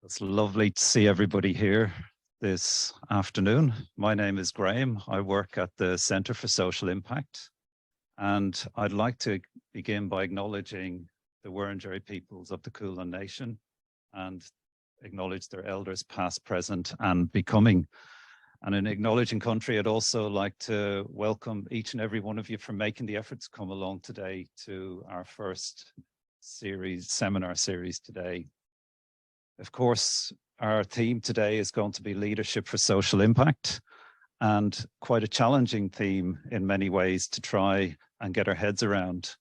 It's lovely to see everybody here this afternoon. My name is Graham. I work at the Centre for Social Impact, and I'd like to begin by acknowledging the Wurundjeri peoples of the Kulin Nation and acknowledge their elders past, present and becoming. And in acknowledging country, I'd also like to welcome each and every one of you for making the effort to come along today to our first seminar series today. Of course, our theme today is going to be leadership for social impact, and quite a challenging theme in many ways to try and get our heads around.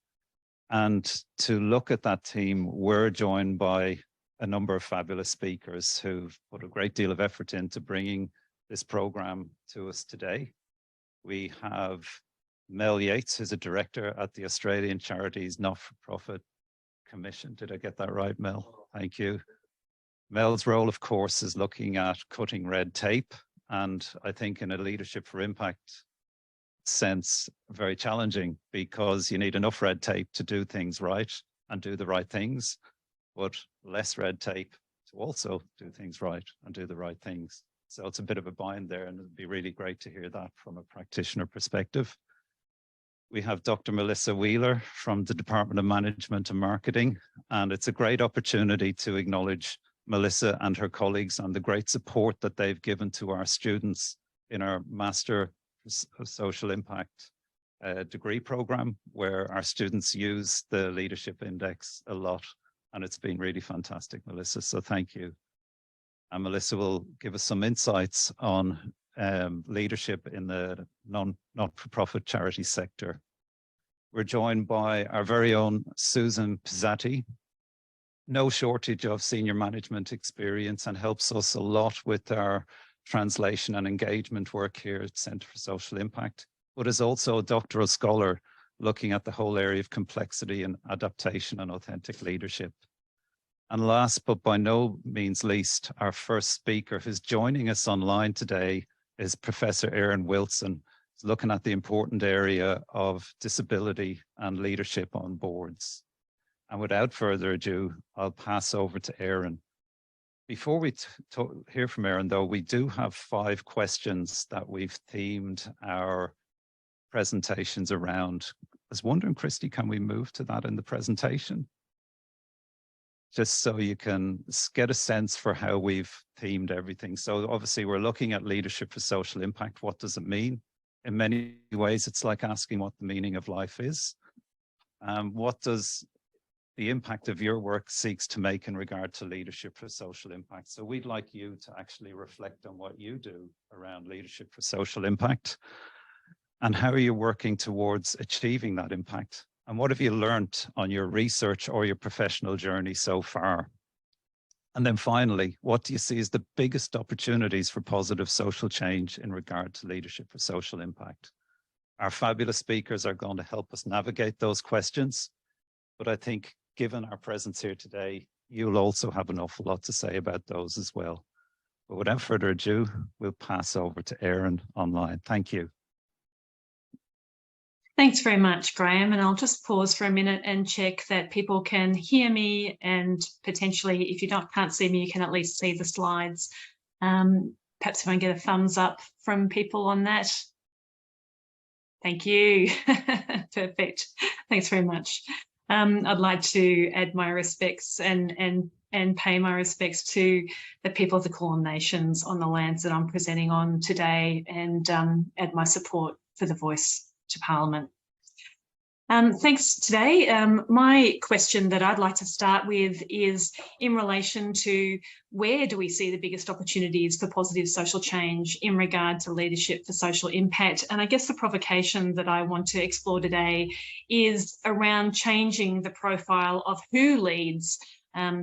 And to look at that theme, we're joined by a number of fabulous speakers who've put a great deal of effort into bringing this program to us today. We have Mel Yates, who's a director at the Australian Charities Not-for-Profit Commission. Did I get that right, Mel? Thank you. Mel's role, of course, is looking at cutting red tape, and I think in a leadership for impact sense, very challenging, because you need enough red tape to do things right and do the right things, but less red tape to also do things right and do the right things. So it's a bit of a bind there, and it'd be really great to hear that from a practitioner perspective. We have Dr. Melissa Wheeler from the Department of Management and Marketing, and it's a great opportunity to acknowledge Melissa and her colleagues and the great support that they've given to our students in our Master of Social Impact degree program, where our students use the Leadership Index a lot, and it's been really fantastic, Melissa, so thank you. And Melissa will give us some insights on leadership in the not-for-profit charity sector. We're joined by our very own Susan Pizzatti. No shortage of senior management experience, and helps us a lot with our translation and engagement work here at Centre for Social Impact, but is also a doctoral scholar looking at the whole area of complexity and adaptation and authentic leadership. And last but by no means least, our first speaker who's joining us online today is Professor Erin Wilson, who's looking at the important area of disability and leadership on boards. And without further ado, I'll pass over to Erin. Before we hear from Erin, though, we do have 5 questions that we've themed our presentations around. I was wondering, Christy, can we move to that in the presentation? Just so you can get a sense for how we've themed everything. So obviously we're looking at leadership for social impact. What does it mean? In many ways, it's like asking what the meaning of life is. What does the impact of your work seeks to make in regard to leadership for social impact? So we'd like you to actually reflect on what you do around leadership for social impact, and how are you working towards achieving that impact? And what have you learned on your research or your professional journey so far? And then finally, what do you see as the biggest opportunities for positive social change in regard to leadership for social impact? Our fabulous speakers are going to help us navigate those questions, but I think given our presence here today, you'll also have an awful lot to say about those as well. But without further ado, we'll pass over to Erin online. Thank you. Thanks very much, Graham. And I'll just pause for a minute and check that people can hear me, and potentially, if you can't see me, you can at least see the slides. Perhaps if I can get a thumbs up from people on that. Thank you. Perfect. Thanks very much. I'd like to add my respects and pay my respects to the people of the Kulin Nations on the lands that I'm presenting on today, and add my support for the voice to Parliament. Thanks today. My question that I'd like to start with is in relation to where do we see the biggest opportunities for positive social change in regard to leadership for social impact? And I guess the provocation that I want to explore today is around changing the profile of who leads,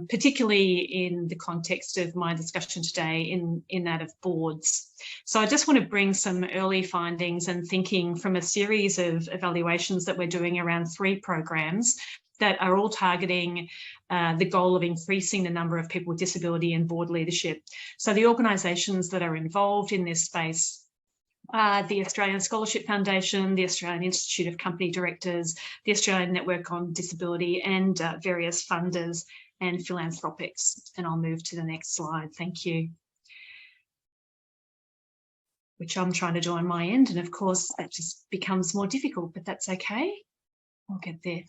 particularly in the context of my discussion today in that of boards. So I just want to bring some early findings and thinking from a series of evaluations that we're doing around 3 programs that are all targeting the goal of increasing the number of people with disability in board leadership. So the organisations that are involved in this space are the Australian Scholarship Foundation, the Australian Institute of Company Directors, the Australian Network on Disability, and various funders and philanthropics. And I'll move to the next slide. Thank you. Which I'm trying to do on my end. And of course, that just becomes more difficult, but that's okay. I'll get there.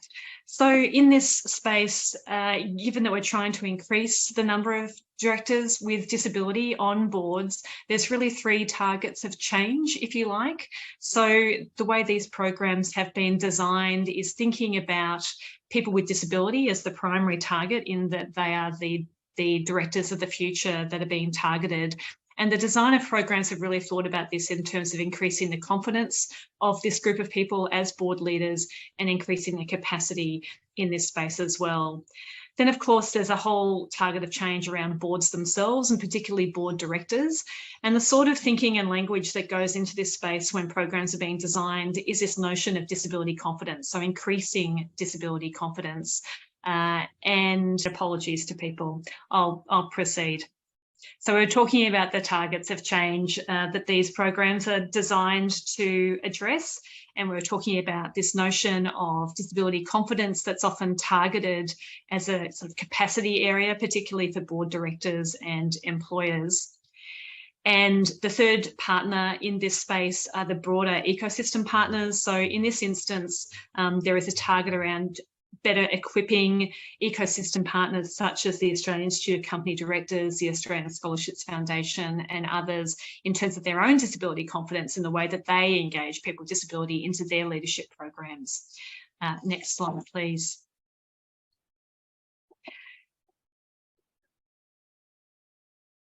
So in this space, given that we're trying to increase the number of directors with disability on boards, there's really 3 targets of change, if you like. So the way these programs have been designed is thinking about people with disability as the primary target, in that they are the directors of the future that are being targeted. And the design of programs have really thought about this in terms of increasing the confidence of this group of people as board leaders and increasing their capacity in this space as well. Then, of course, there's a whole target of change around boards themselves, and particularly board directors. And the sort of thinking and language that goes into this space when programs are being designed is this notion of disability confidence, so increasing disability confidence. And apologies to people. I'll proceed. So we're talking about the targets of change that these programs are designed to address. And we're talking about this notion of disability confidence that's often targeted as a sort of capacity area, particularly for board directors and employers. And the third partner in this space are the broader ecosystem partners. So in this instance, there is a target around better equipping ecosystem partners such as the Australian Institute of Company Directors, the Australian Scholarships Foundation, and others in terms of their own disability confidence in the way that they engage people with disability into their leadership programs. Next slide, please.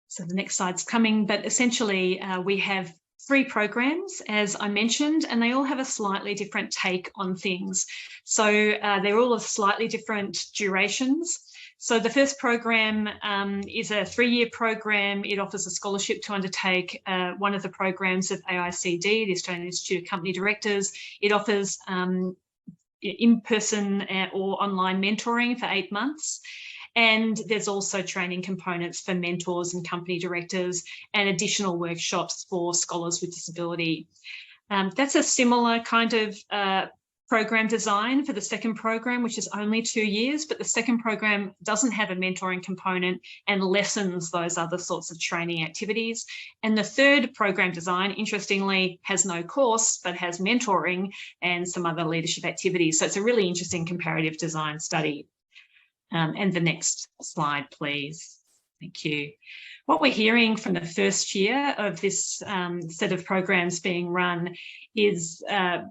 So the next slide's coming, but essentially we have 3 programs, as I mentioned, and they all have a slightly different take on things. So they're all of slightly different durations. So the first program is a 3-year program. It offers a scholarship to undertake one of the programs of AICD, the Australian Institute of Company Directors. It offers in-person or online mentoring for 8 months. And there's also training components for mentors and company directors, and additional workshops for scholars with disability. That's a similar kind of program design for the second program, which is only 2 years, but the second program doesn't have a mentoring component and lessens those other sorts of training activities. And the third program design, interestingly, has no course, but has mentoring and some other leadership activities. So it's a really interesting comparative design study. And the next slide, please. Thank you. What we're hearing from the first year of this set of programs being run is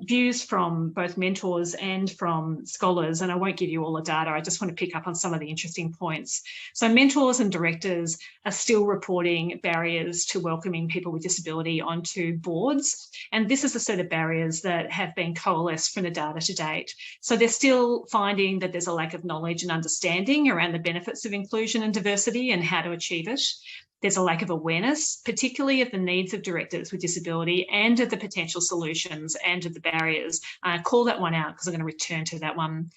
views from both mentors and from scholars, and I won't give you all the data, I just want to pick up on some of the interesting points. So mentors and directors are still reporting barriers to welcoming people with disability onto boards, and this is a set of barriers that have been coalesced from the data to date. So they're still finding that there's a lack of knowledge and understanding around the benefits of inclusion and diversity and how to achieve it. There's a lack of awareness, particularly of the needs of directors with disability and of the potential solutions and of the barriers. I call that one out because I'm going to return to that one.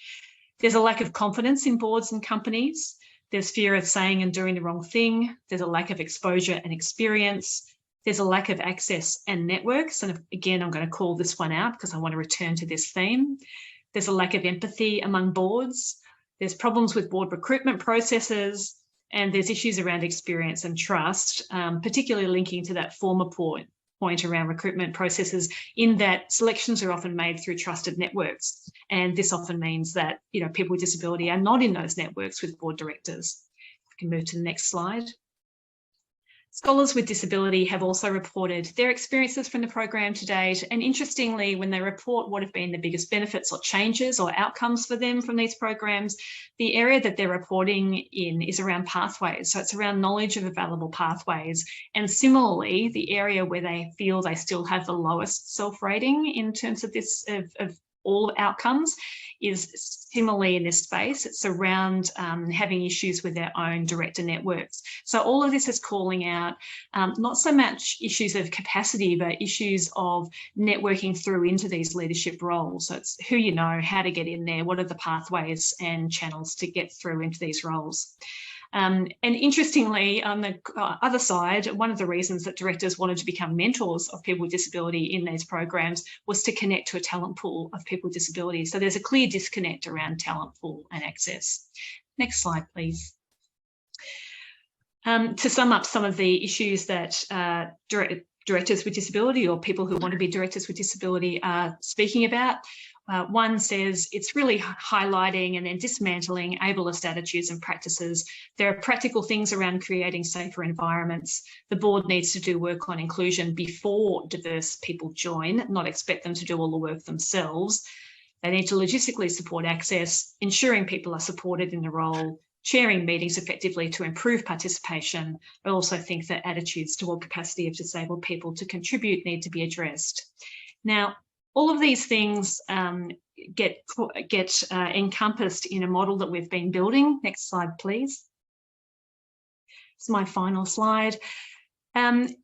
There's a lack of confidence in boards and companies. There's fear of saying and doing the wrong thing. There's a lack of exposure and experience. There's a lack of access and networks. And again, I'm going to call this one out because I want to return to this theme. There's a lack of empathy among boards. There's problems with board recruitment processes. And there's issues around experience and trust, particularly linking to that former point around recruitment processes, in that selections are often made through trusted networks. And this often means that, you know, people with disability are not in those networks with board directors. We can move to the next slide. Scholars with disability have also reported their experiences from the program to date. And interestingly, when they report what have been the biggest benefits or changes or outcomes for them from these programs, the area that they're reporting in is around pathways. So it's around knowledge of available pathways. And similarly, the area where they feel they still have the lowest self-rating in terms of this, of all outcomes, is similarly in this space. It's around having issues with their own director networks. So all of this is calling out not so much issues of capacity, but issues of networking through into these leadership roles. So it's who you know, how to get in there, what are the pathways and channels to get through into these roles. And interestingly, on the other side, one of the reasons that directors wanted to become mentors of people with disability in these programs was to connect to a talent pool of people with disabilities. So there's a clear disconnect around talent pool and access. Next slide, please. To sum up some of the issues that directors with disability or people who want to be directors with disability are speaking about, one says it's really highlighting and then dismantling ableist attitudes and practices. There are practical things around creating safer environments. The board needs to do work on inclusion before diverse people join, not expect them to do all the work themselves. They need to logistically support access, ensuring people are supported in the role, chairing meetings effectively to improve participation. I also think that attitudes toward capacity of disabled people to contribute need to be addressed. Now, all of these things get encompassed in a model that we've been building. Next slide, please. It's my final slide.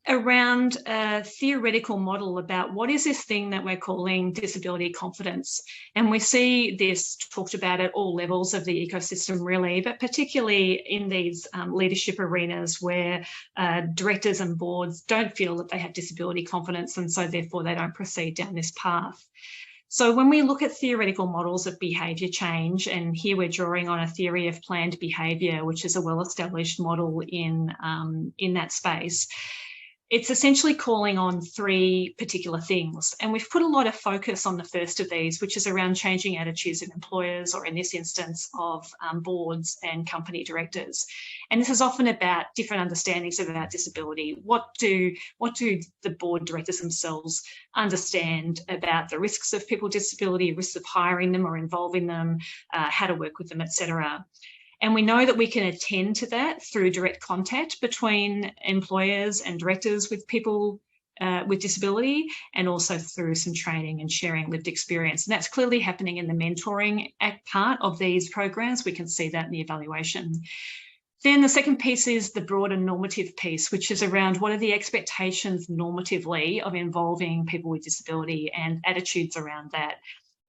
Around a theoretical model about what is this thing that we're calling disability confidence. And we see this talked about at all levels of the ecosystem really, but particularly in these leadership arenas where directors and boards don't feel that they have disability confidence, and so therefore they don't proceed down this path. So when we look at theoretical models of behaviour change, and here we're drawing on a theory of planned behaviour, which is a well-established model in that space, it's essentially calling on three particular things. And we've put a lot of focus on the first of these, which is around changing attitudes of employers, or in this instance of boards and company directors. And this is often about different understandings about disability. What do the board directors themselves understand about the risks of people with disability, risks of hiring them or involving them, how to work with them, etc. And we know that we can attend to that through direct contact between employers and directors with people with disability, and also through some training and sharing lived experience. And that's clearly happening in the mentoring part of these programs. We can see that in the evaluation. Then the second piece is the broader normative piece, which is around what are the expectations normatively of involving people with disability and attitudes around that.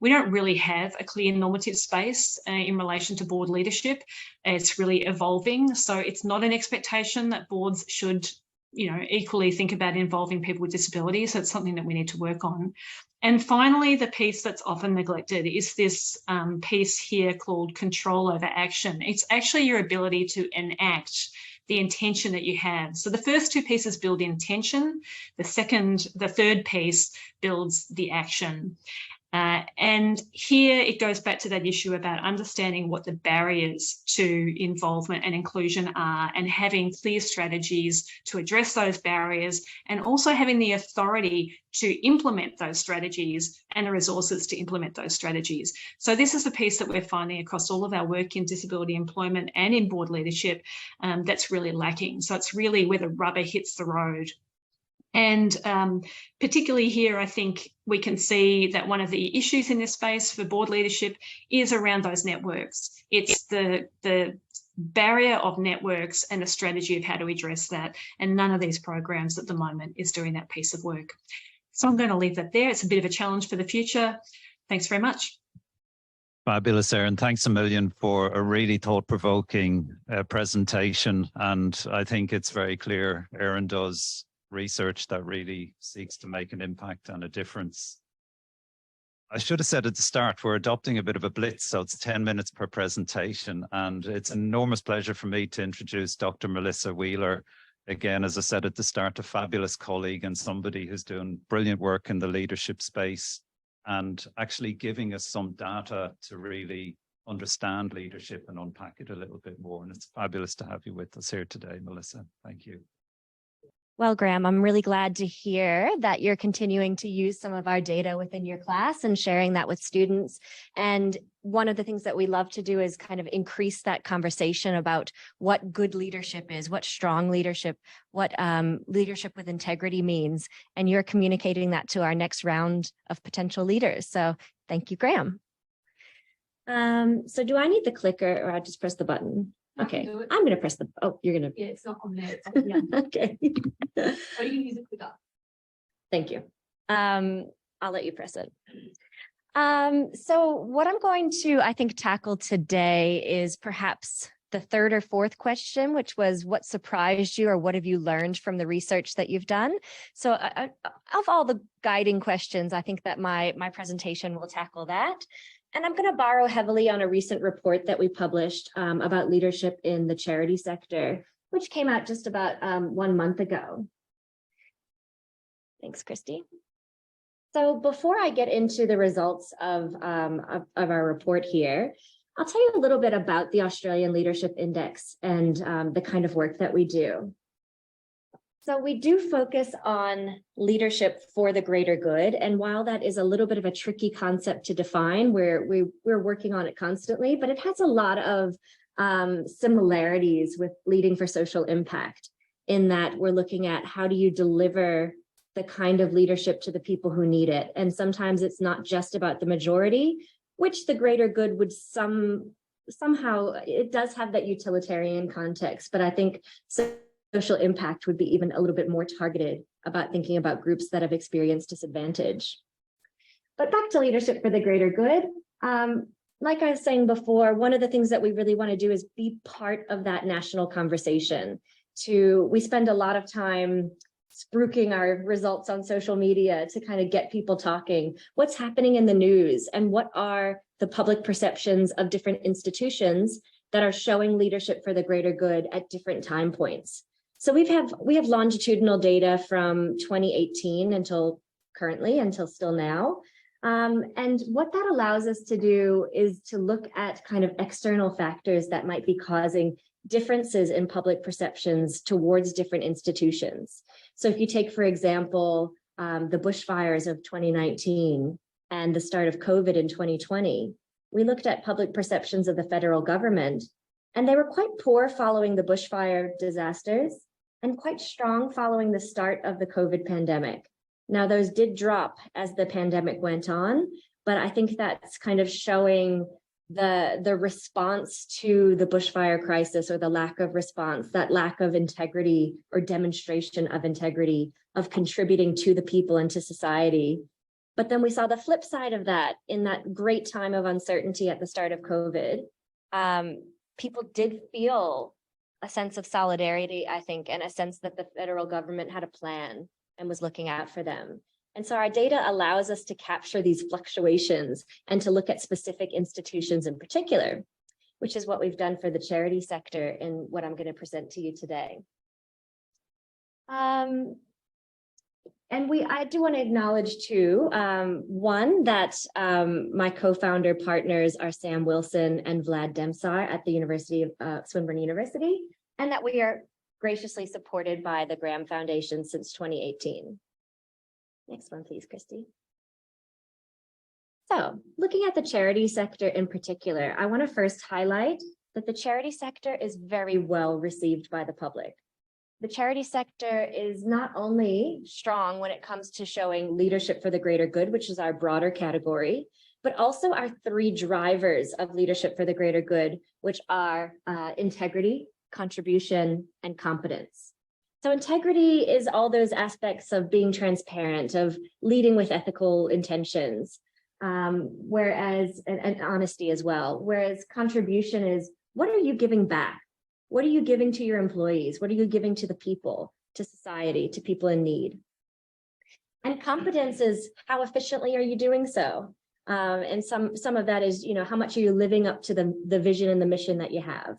We don't really have a clear normative space in relation to board leadership. It's really evolving. So it's not an expectation that boards should, equally think about involving people with disabilities. So it's something that we need to work on. And finally, the piece that's often neglected is this piece here called control over action. It's actually your ability to enact the intention that you have. So the first two pieces build intention. The third piece builds the action. And here it goes back to that issue about understanding what the barriers to involvement and inclusion are, and having clear strategies to address those barriers, and also having the authority to implement those strategies and the resources to implement those strategies. So this is the piece that we're finding across all of our work in disability employment and in board leadership that's really lacking. So it's really where the rubber hits the road. And particularly here, I think we can see that one of the issues in this space for board leadership is around those networks. It's the barrier of networks and the strategy of how to address that. And none of these programs at the moment is doing that piece of work. So I'm going to leave that there. It's a bit of a challenge for the future. Thanks very much. Fabulous, Erin. Thanks a million for a really thought-provoking presentation. And I think it's very clear Erin does research that really seeks to make an impact and a difference. I should have said at the start, we're adopting a bit of a blitz, so it's 10 minutes per presentation. And it's an enormous pleasure for me to introduce Dr. Melissa Wheeler. Again, as I said at the start, a fabulous colleague and somebody who's doing brilliant work in the leadership space and actually giving us some data to really understand leadership and unpack it a little bit more. And it's fabulous to have you with us here today, Melissa. Thank you. Well, Graham, I'm really glad to hear that you're continuing to use some of our data within your class and sharing that with students. And one of the things that we love to do is kind of increase that conversation about what good leadership is, what strong leadership, what leadership with integrity means. And you're communicating that to our next round of potential leaders. So thank you, Graham. So do I need the clicker, or I'll just press the button? Okay, I'm going to press the, oh, you're going to. Yeah, it's not on there. It's on the Okay. Or you can use a clicker. Thank you. I'll let you press it. So what I'm going to, I think, tackle today is perhaps the third or fourth question, which was what surprised you or what have you learned from the research that you've done? So of all the guiding questions, I think that my presentation will tackle that. And I'm going to borrow heavily on a recent report that we published about leadership in the charity sector, which came out just about 1 month ago. Thanks, Christy. So before I get into the results of our report here, I'll tell you a little bit about the Australian Leadership Index and the kind of work that we do. So we do focus on leadership for the greater good. And while that is a little bit of a tricky concept to define, we're working on it constantly, but it has a lot of similarities with leading for social impact, in that we're looking at how do you deliver the kind of leadership to the people who need it. And sometimes it's not just about the majority, which the greater good would somehow, it does have that utilitarian context, but I think social impact would be even a little bit more targeted about thinking about groups that have experienced disadvantage. But back to leadership for the greater good. Like I was saying before, one of the things that we really want to do is be part of that national conversation. We spend a lot of time spruiking our results on social media to kind of get people talking. What's happening in the news, and what are the public perceptions of different institutions that are showing leadership for the greater good at different time points? So we have longitudinal data from 2018 until currently, until still now. And what that allows us to do is to look at kind of external factors that might be causing differences in public perceptions towards different institutions. So if you take, for example, the bushfires of 2019 and the start of COVID in 2020, we looked at public perceptions of the federal government, and they were quite poor following the bushfire disasters and quite strong following the start of the COVID pandemic. Now, those did drop as the pandemic went on, but I think that's kind of showing the response to the bushfire crisis, or the lack of response, that lack of integrity or demonstration of integrity, of contributing to the people and to society. But then we saw the flip side of that in that great time of uncertainty at the start of COVID. People did feel a sense of solidarity, I think, and a sense that the federal government had a plan and was looking out for them. And so our data allows us to capture these fluctuations and to look at specific institutions in particular, which is what we've done for the charity sector in what I'm going to present to you today. And I do want to acknowledge too, one, that my co-founder partners are Sam Wilson and Vlad Demsar at the University of Swinburne University, and that we are graciously supported by the Graham Foundation since 2018. Next one, please, Christy. So looking at the charity sector in particular, I want to first highlight that the charity sector is very well received by the public. The charity sector is not only strong when it comes to showing leadership for the greater good, which is our broader category, but also our 3 drivers of leadership for the greater good, which are integrity, contribution, and competence. So integrity is all those aspects of being transparent, of leading with ethical intentions, whereas, and honesty as well, whereas contribution is, what are you giving back? What are you giving to your employees? What are you giving to the people, to society, to people in need? And competence is, how efficiently are you doing so? And some of that is, how much are you living up to the vision and the mission that you have?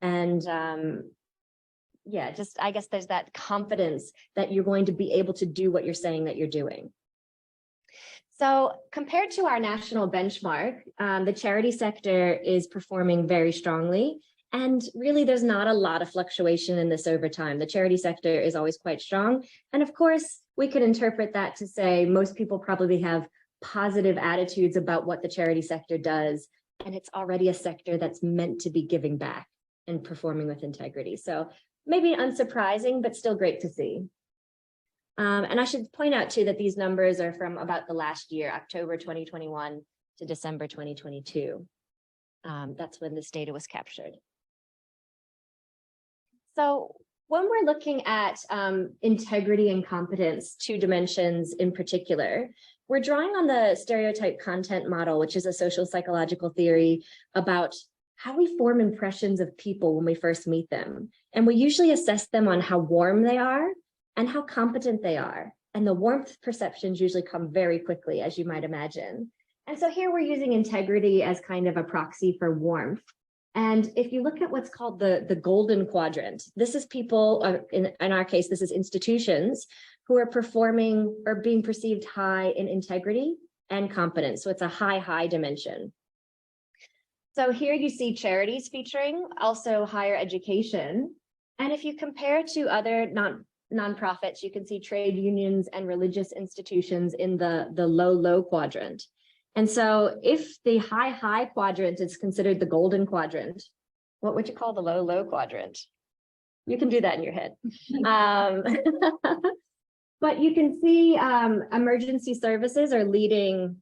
And yeah, just, I guess there's that confidence that you're going to be able to do what you're saying that you're doing. So compared to our national benchmark, the charity sector is performing very strongly. And really, there's not a lot of fluctuation in this over time. The charity sector is always quite strong. And of course, we could interpret that to say most people probably have positive attitudes about what the charity sector does. And it's already a sector that's meant to be giving back and performing with integrity. So maybe unsurprising, but still great to see. And I should point out too that these numbers are from about the last year, October 2021 to December 2022. That's when this data was captured. So when we're looking at integrity and competence, 2 dimensions in particular, we're drawing on the stereotype content model, which is a social psychological theory about how we form impressions of people when we first meet them. And we usually assess them on how warm they are and how competent they are. And the warmth perceptions usually come very quickly, as you might imagine. And so here we're using integrity as kind of a proxy for warmth. And if you look at what's called the golden quadrant, this is people, in our case, this is institutions who are performing or being perceived high in integrity and competence. So it's a high dimension. So here you see charities featuring, also higher education. And if you compare to other nonprofits, you can see trade unions and religious institutions in the low quadrant. And so if the high quadrant is considered the golden quadrant, what would you call the low quadrant? You can do that in your head. But you can see emergency services are leading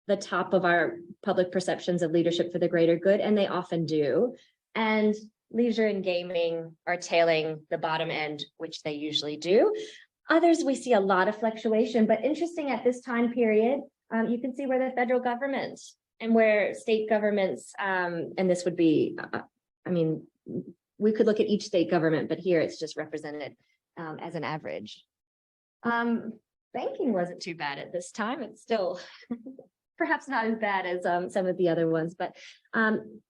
the top of our public perceptions of leadership for the greater good, and they often do. And leisure and gaming are tailing the bottom end, which they usually do. Others, we see a lot of fluctuation, but interesting at this time period, you can see where the federal government and where state governments, and this would be, I mean, we could look at each state government, but here it's just represented as an average. Banking wasn't too bad at this time. It's still perhaps not as bad as some of the other ones, but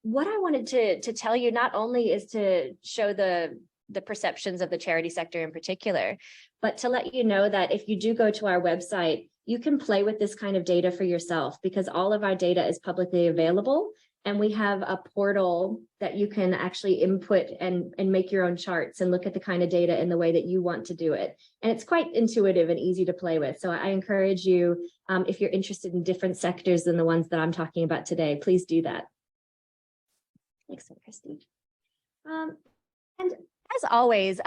what I wanted to tell you not only is to show the perceptions of the charity sector in particular, but to let you know that if you do go to our website, you can play with this kind of data for yourself, because all of our data is publicly available. And we have a portal that you can actually input and make your own charts and look at the kind of data in the way that you want to do it. And it's quite intuitive and easy to play with. So I encourage you, if you're interested in different sectors than the ones that I'm talking about today, please do that. Thanks, Christy. And as always,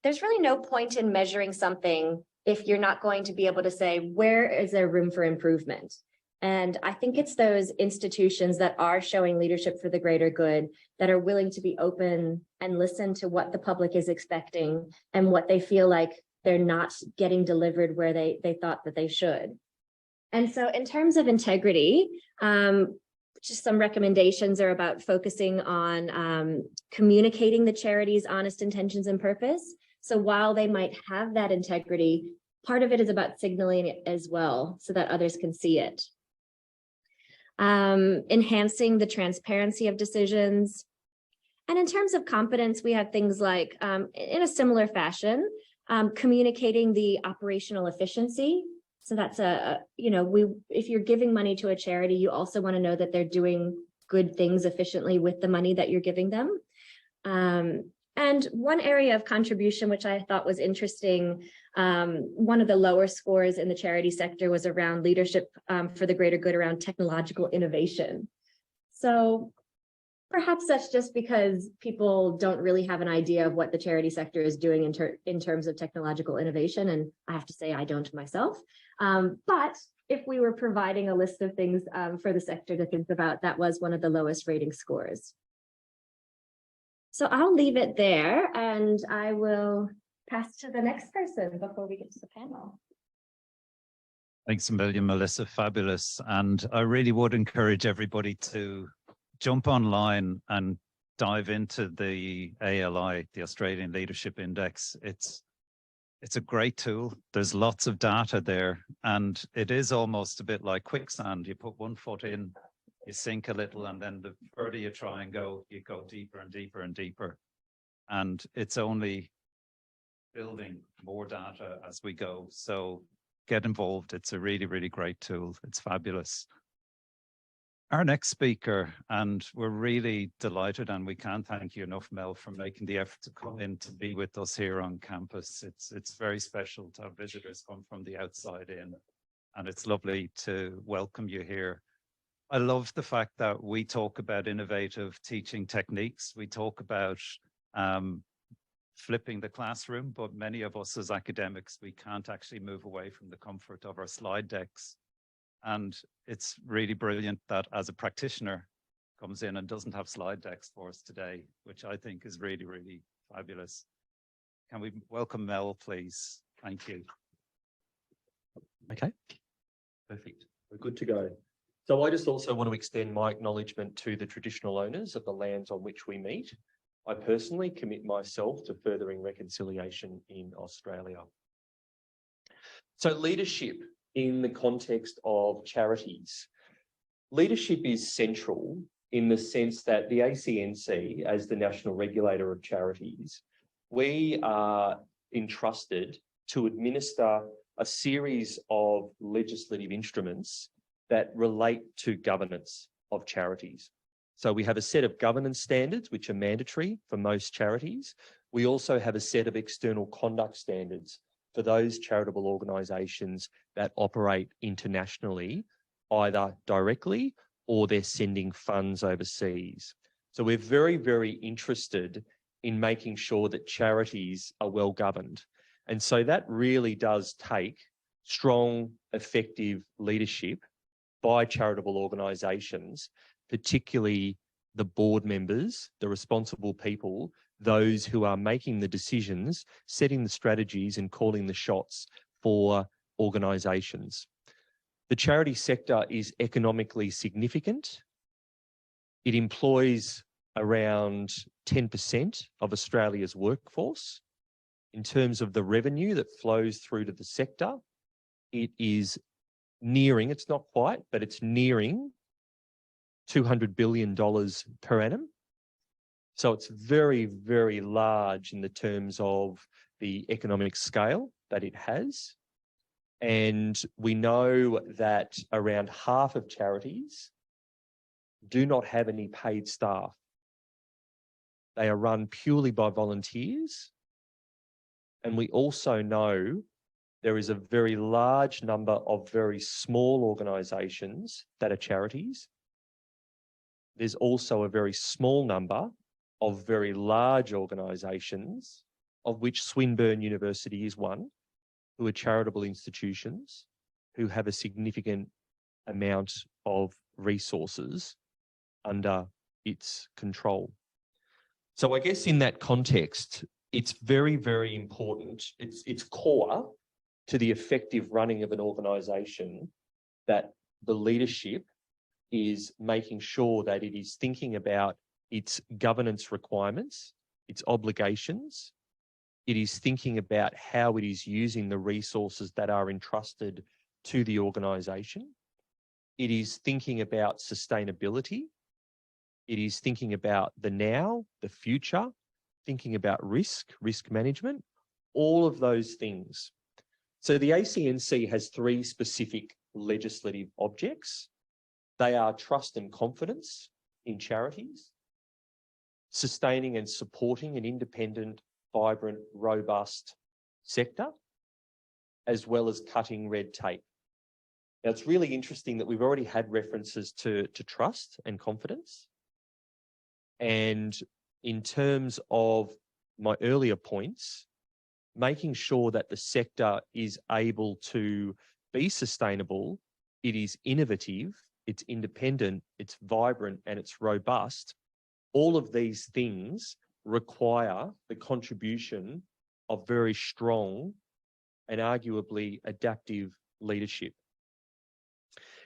there's really no point in measuring something if you're not going to be able to say, where is there room for improvement? And I think it's those institutions that are showing leadership for the greater good that are willing to be open and listen to what the public is expecting and what they feel like they're not getting delivered where they thought that they should. And so in terms of integrity, just some recommendations are about focusing on communicating the charity's honest intentions and purpose. So while they might have that integrity, part of it is about signaling it as well so that others can see it. Enhancing the transparency of decisions. And in terms of competence, we have things like, in a similar fashion, communicating the operational efficiency. So that's if you're giving money to a charity, you also want to know that they're doing good things efficiently with the money that you're giving them. And one area of contribution, which I thought was interesting, one of the lower scores in the charity sector was around leadership for the greater good around technological innovation. So perhaps that's just because people don't really have an idea of what the charity sector is doing in terms of technological innovation. And I have to say, I don't myself. But if we were providing a list of things for the sector to think about, that was one of the lowest rating scores. So I'll leave it there and I will pass to the next person before we get to the panel. Thanks a million, Melissa. Fabulous. And I really would encourage everybody to jump online and dive into the ALI, the Australian Leadership Index. It's a great tool. There's lots of data there, and it is almost a bit like quicksand. You put one foot in, you sink a little, and then the further you try and go, you go deeper and deeper and deeper. And it's only building more data as we go. So get involved. It's a really, really great tool. It's fabulous. Our next speaker, and we're really delighted, and we can't thank you enough, Mel, for making the effort to come in to be with us here on campus. It's very special to have visitors come from the outside in, and it's lovely to welcome you here. I love the fact that we talk about innovative teaching techniques. We talk about flipping the classroom, but many of us as academics, we can't actually move away from the comfort of our slide decks. And it's really brilliant that as a practitioner comes in and doesn't have slide decks for us today, which I think is really, really fabulous. Can we welcome Mel, please? Thank you. Okay, perfect. We're good to go. So I just also want to extend my acknowledgement to the traditional owners of the lands on which we meet. I personally commit myself to furthering reconciliation in Australia. So leadership in the context of charities. Leadership is central in the sense that the ACNC, as the national regulator of charities, we are entrusted to administer a series of legislative instruments that relate to governance of charities. So we have a set of governance standards, which are mandatory for most charities. We also have a set of external conduct standards for those charitable organisations that operate internationally, either directly or they're sending funds overseas. So we're very, very interested in making sure that charities are well governed. And so that really does take strong, effective leadership by charitable organisations, particularly the board members, the responsible people, those who are making the decisions, setting the strategies and calling the shots for organisations. The charity sector is economically significant. It employs around 10% of Australia's workforce. In terms of the revenue that flows through to the sector, it is nearing, it's not quite, but it's nearing $200 billion per annum. So it's very, very large in the terms of the economic scale that it has. And we know that around half of charities do not have any paid staff. They are run purely by volunteers. And we also know there is a very large number of very small organisations that are charities. There's also a very small number of very large organisations, of which Swinburne University is one, who are charitable institutions who have a significant amount of resources under its control. So I guess in that context, it's very, very important. It's core to the effective running of an organisation that the leadership is making sure that it is thinking about its governance requirements, its obligations. It is thinking about how it is using the resources that are entrusted to the organisation. It is thinking about sustainability. It is thinking about the now, the future, thinking about risk management, all of those things. So the ACNC has three specific legislative objects. They are trust and confidence in charities, sustaining and supporting an independent, vibrant, robust sector, as well as cutting red tape. Now, it's really interesting that we've already had references to trust and confidence. And in terms of my earlier points, making sure that the sector is able to be sustainable, it is innovative, it's independent, it's vibrant, and it's robust. All of these things require the contribution of very strong and arguably adaptive leadership.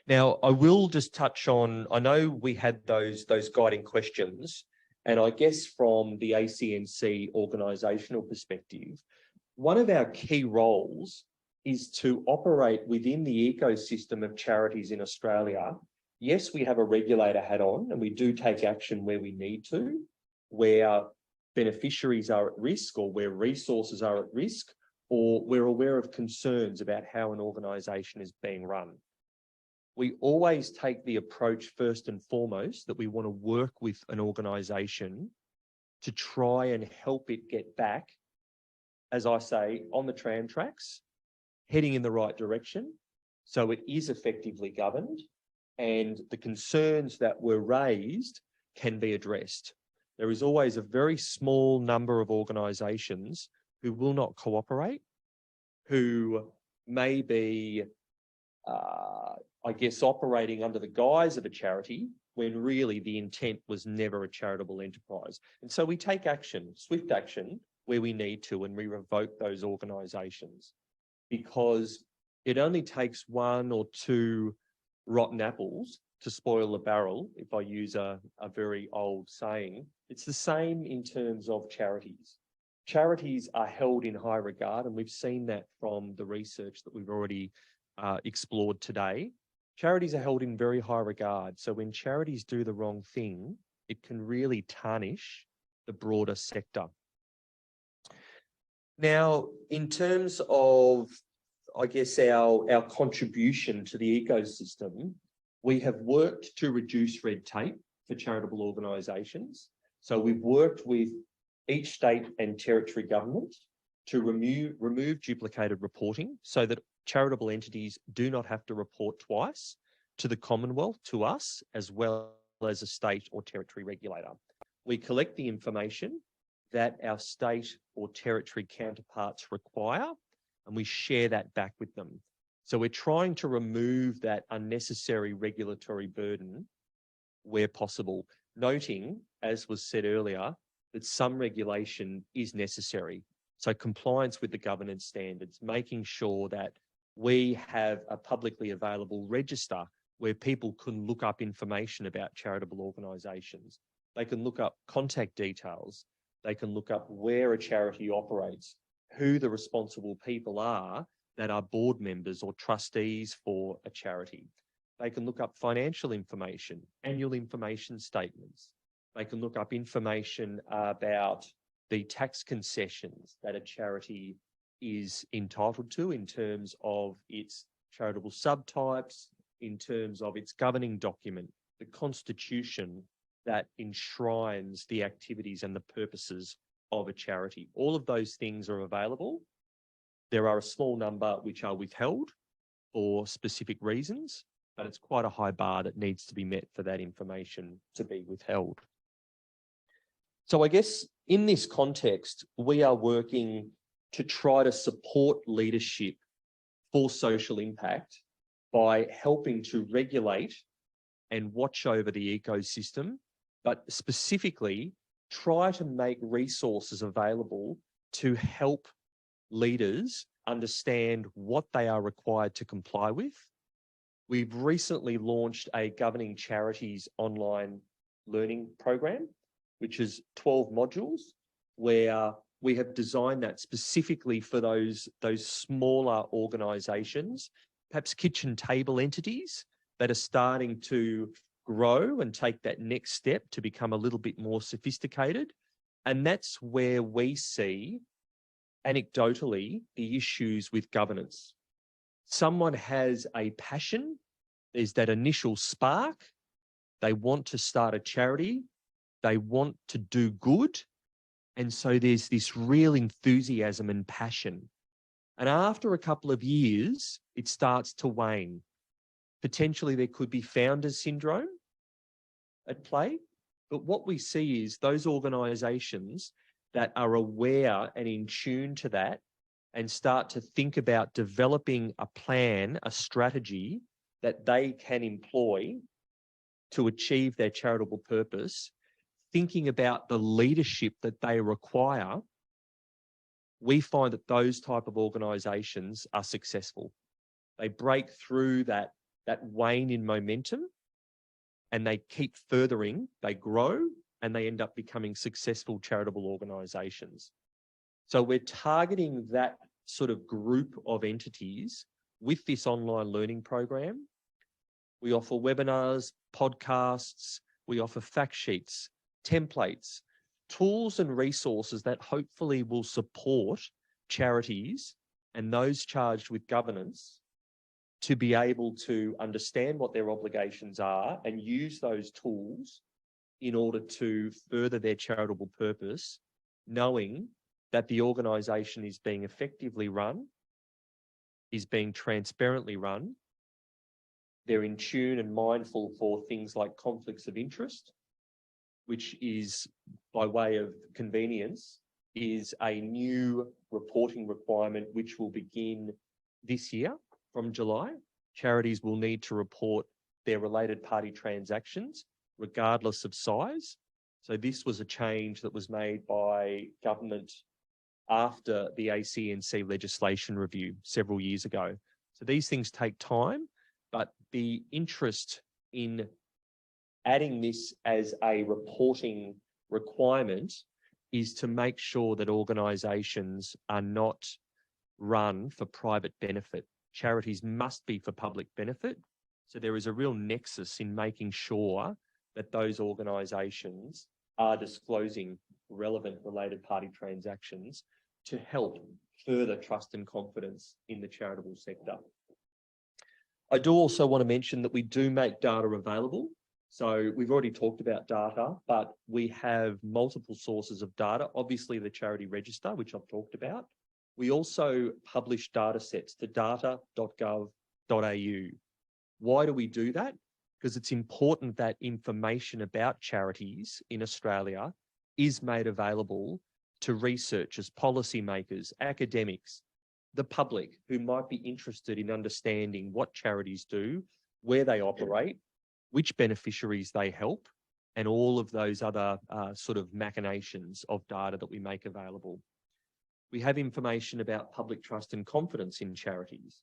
Now, I will just touch on, I know we had those guiding questions, and I guess from the ACNC organisational perspective, one of our key roles is to operate within the ecosystem of charities in Australia. Yes, we have a regulator hat on and we do take action where we need to, where beneficiaries are at risk or where resources are at risk, or we're aware of concerns about how an organisation is being run. We always take the approach first and foremost that we want to work with an organisation to try and help it get back, as I say, on the tram tracks, heading in the right direction, so it is effectively governed and the concerns that were raised can be addressed. There is always a very small number of organisations who will not cooperate, who may be, I guess, operating under the guise of a charity when really the intent was never a charitable enterprise. And so we take action, swift action, where we need to, and we revoke those organisations, because it only takes one or two rotten apples to spoil a barrel, if I use a very old saying. It's the same in terms of charities. Charities are held in high regard, and we've seen that from the research that we've already explored today. Charities are held in very high regard. So when charities do the wrong thing, it can really tarnish the broader sector. Now, in terms of, I guess, our contribution to the ecosystem, we have worked to reduce red tape for charitable organisations. So we've worked with each state and territory government to remove duplicated reporting so that charitable entities do not have to report twice to the Commonwealth, to us, as well as a state or territory regulator. We collect the information that our state or territory counterparts require, and we share that back with them. So we're trying to remove that unnecessary regulatory burden where possible, noting, as was said earlier, that some regulation is necessary. So compliance with the governance standards, making sure that we have a publicly available register where people can look up information about charitable organisations. They can look up contact details. They can look up where a charity operates, who the responsible people are that are board members or trustees for a charity. They can look up financial information, annual information statements. They can look up information about the tax concessions that a charity is entitled to in terms of its charitable subtypes, in terms of its governing document, the constitution that enshrines the activities and the purposes of a charity. All of those things are available. There are a small number which are withheld for specific reasons, but it's quite a high bar that needs to be met for that information to be withheld. So I guess in this context, we are working to try to support leadership for social impact by helping to regulate and watch over the ecosystem, but specifically try to make resources available to help leaders understand what they are required to comply with. We've recently launched a Governing Charities online learning program, which is 12 modules, where we have designed that specifically for those smaller organisations, perhaps kitchen table entities that are starting to grow and take that next step to become a little bit more sophisticated. And that's where we see, anecdotally, the issues with governance. Someone has a passion, there's that initial spark, they want to start a charity, they want to do good, and so there's this real enthusiasm and passion. And after a couple of years, it starts to wane. Potentially there could be founders syndrome at play, but what we see is those organisations that are aware and in tune to that and start to think about developing a plan, a strategy that they can employ to achieve their charitable purpose, thinking about the leadership that they require, we find that those type of organisations are successful. They break through that wane in momentum and they keep furthering, they grow, and they end up becoming successful charitable organisations. So we're targeting that sort of group of entities with this online learning program. We offer webinars, podcasts, we offer fact sheets, templates, tools and resources that hopefully will support charities and those charged with governance to be able to understand what their obligations are and use those tools in order to further their charitable purpose, knowing that the organisation is being effectively run, is being transparently run, they're in tune and mindful for things like conflicts of interest, which is, by way of convenience, is a new reporting requirement which will begin this year from July. Charities will need to report their related party transactions regardless of size. So this was a change that was made by government after the ACNC legislation review several years ago. So these things take time, but the interest in adding this as a reporting requirement is to make sure that organisations are not run for private benefit. Charities must be for public benefit. So there is a real nexus in making sure that those organisations are disclosing relevant related party transactions to help further trust and confidence in the charitable sector. I do also want to mention that we do make data available. So we've already talked about data, but we have multiple sources of data. Obviously, the charity register, which I've talked about. We also publish data sets to data.gov.au. Why do we do that? Because it's important that information about charities in Australia is made available to researchers, policymakers, academics, the public who might be interested in understanding what charities do, where they operate, which beneficiaries they help, and all of those other sort of machinations of data that we make available. We have information about public trust and confidence in charities.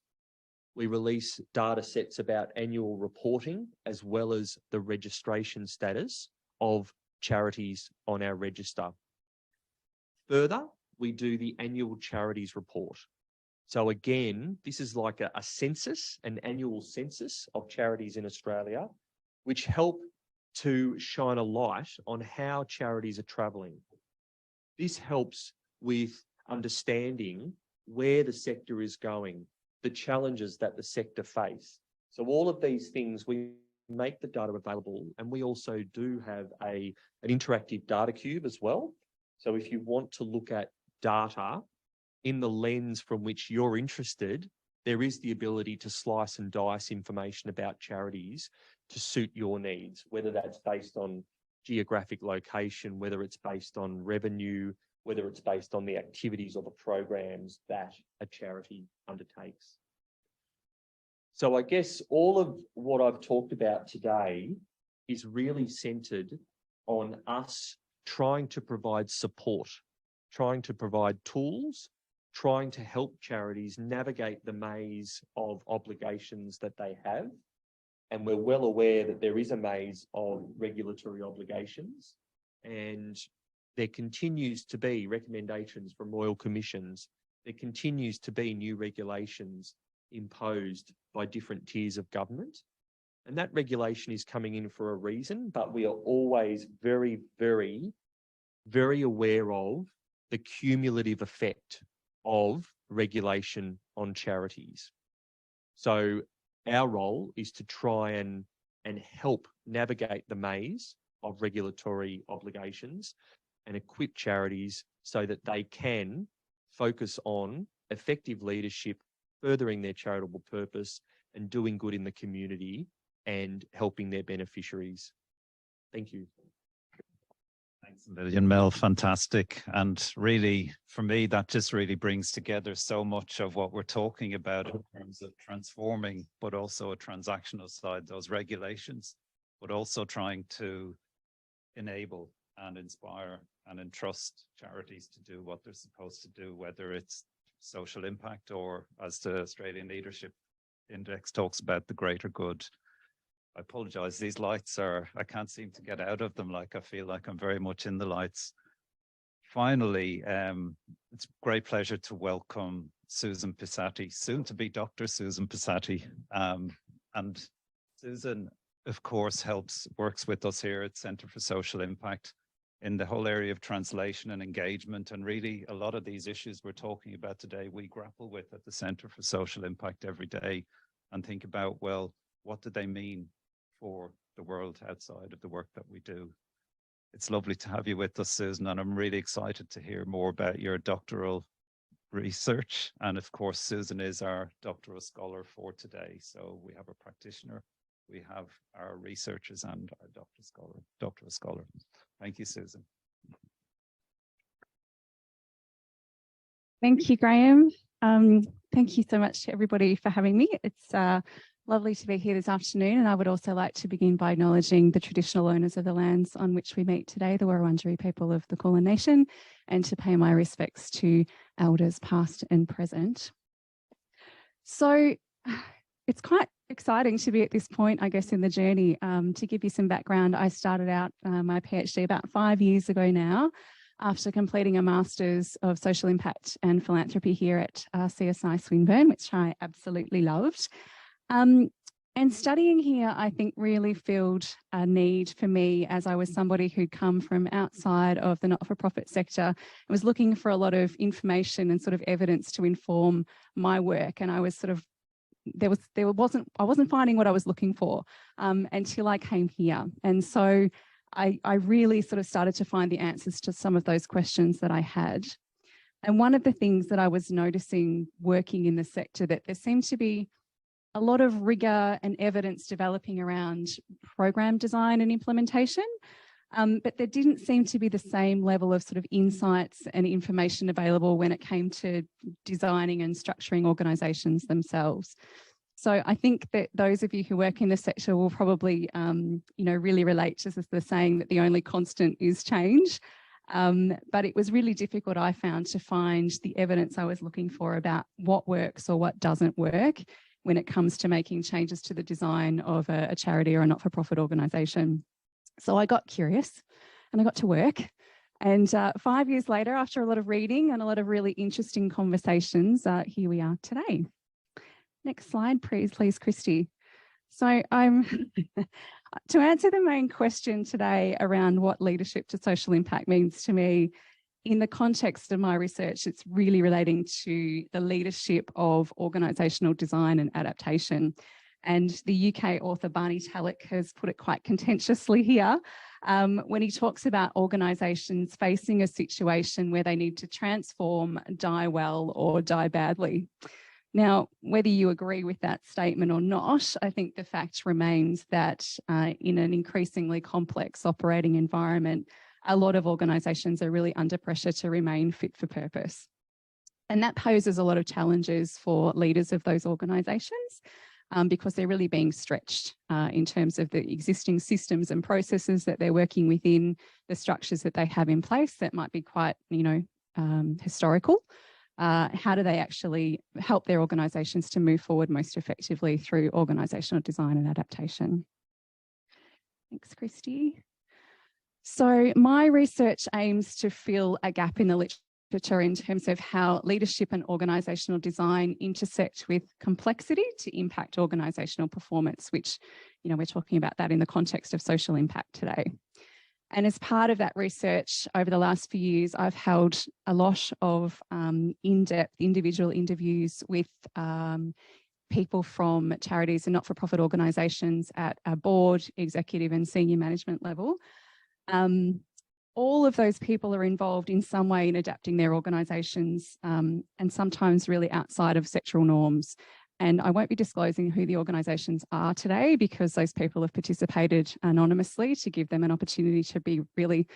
We release data sets about annual reporting as well as the registration status of charities on our register. Further, we do the annual charities report. So again, this is like a census, an annual census of charities in Australia, which help to shine a light on how charities are travelling. This helps with understanding where the sector is going, the challenges that the sector face. So all of these things, we make the data available, and we also do have an interactive data cube as well. So if you want to look at data in the lens from which you're interested, there is the ability to slice and dice information about charities to suit your needs, whether that's based on geographic location, whether it's based on revenue, whether it's based on the activities or the programs that a charity undertakes. So I guess all of what I've talked about today is really centred on us trying to provide support, trying to provide tools, trying to help charities navigate the maze of obligations that they have. And we're well aware that there is a maze of regulatory obligations, and there continues to be recommendations from royal commissions. There continues to be new regulations imposed by different tiers of government. And that regulation is coming in for a reason, but we are always very, very, very aware of the cumulative effect of regulation on charities. So our role is to try and help navigate the maze of regulatory obligations and equip charities so that they can focus on effective leadership, furthering their charitable purpose and doing good in the community and helping their beneficiaries. Thank you. Thanks a million, Mel. Fantastic. And really, for me, that just really brings together so much of what we're talking about in terms of transforming, but also a transactional side, those regulations, but also trying to enable and inspire and entrust charities to do what they're supposed to do, whether it's social impact or, as the Australian Leadership Index talks about, the greater good. I apologize, these lights I can't seem to get out of them. Like, I feel like I'm very much in the lights. Finally, it's a great pleasure to welcome Susan Pisati, soon to be Dr. Susan Pisati. And Susan, of course, works with us here at Centre for Social Impact in the whole area of translation and engagement. And really, a lot of these issues we're talking about today, we grapple with at the Centre for Social Impact every day and think about, well, what do they mean for the world outside of the work that we do? It's lovely to have you with us, Susan, and I'm really excited to hear more about your doctoral research. And of course, Susan is our doctoral scholar for today. So we have a practitioner, we have our researchers, and our doctoral scholar. Thank you, Susan. Thank you, Graham. Thank you so much to everybody for having me. It's lovely to be here this afternoon, and I would also like to begin by acknowledging the traditional owners of the lands on which we meet today, the Wurundjeri people of the Kulin Nation, and to pay my respects to elders past and present. So it's quite exciting to be at this point, I guess, in the journey. To give you some background, I started out my PhD about 5 years ago now, after completing a Master's of Social Impact and Philanthropy here at CSI Swinburne, which I absolutely loved. And And studying here, I think, really filled a need for me as I was somebody who'd come from outside of the not-for-profit sector and was looking for a lot of information and sort of evidence to inform my work. And I was sort of, I wasn't finding what I was looking for until I came here. And so I really sort of started to find the answers to some of those questions that I had. And one of the things that I was noticing working in the sector, that there seemed to be a lot of rigor and evidence developing around program design and implementation, but there didn't seem to be the same level of sort of insights and information available when it came to designing and structuring organisations themselves. So I think that those of you who work in the sector will probably, really relate to the saying that the only constant is change. But it was really difficult, I found, to find the evidence I was looking for about what works or what doesn't work when it comes to making changes to the design of a charity or a not-for-profit organisation. So I got curious and I got to work. And 5 years later, after a lot of reading and a lot of really interesting conversations, here we are today. Next slide, please, Christy. So I'm to answer the main question today around what leadership to social impact means to me, in the context of my research, it's really relating to the leadership of organisational design and adaptation. And the UK author Barney Tallick has put it quite contentiously here when he talks about organisations facing a situation where they need to transform, die well or die badly. Now, whether you agree with that statement or not, I think the fact remains that in an increasingly complex operating environment, a lot of organisations are really under pressure to remain fit for purpose. And that poses a lot of challenges for leaders of those organisations because they're really being stretched in terms of the existing systems and processes that they're working within, the structures that they have in place that might be quite, historical. How do they actually help their organisations to move forward most effectively through organisational design and adaptation? Thanks, Christy. So my research aims to fill a gap in the literature in terms of how leadership and organisational design intersect with complexity to impact organisational performance, which, we're talking about that in the context of social impact today. And as part of that research over the last few years, I've held a lot of in-depth individual interviews with people from charities and not-for-profit organisations at a board, executive and senior management level. All of those people are involved in some way in adapting their organisations and sometimes really outside of sectoral norms. And I won't be disclosing who the organisations are today because those people have participated anonymously to give them an opportunity to be really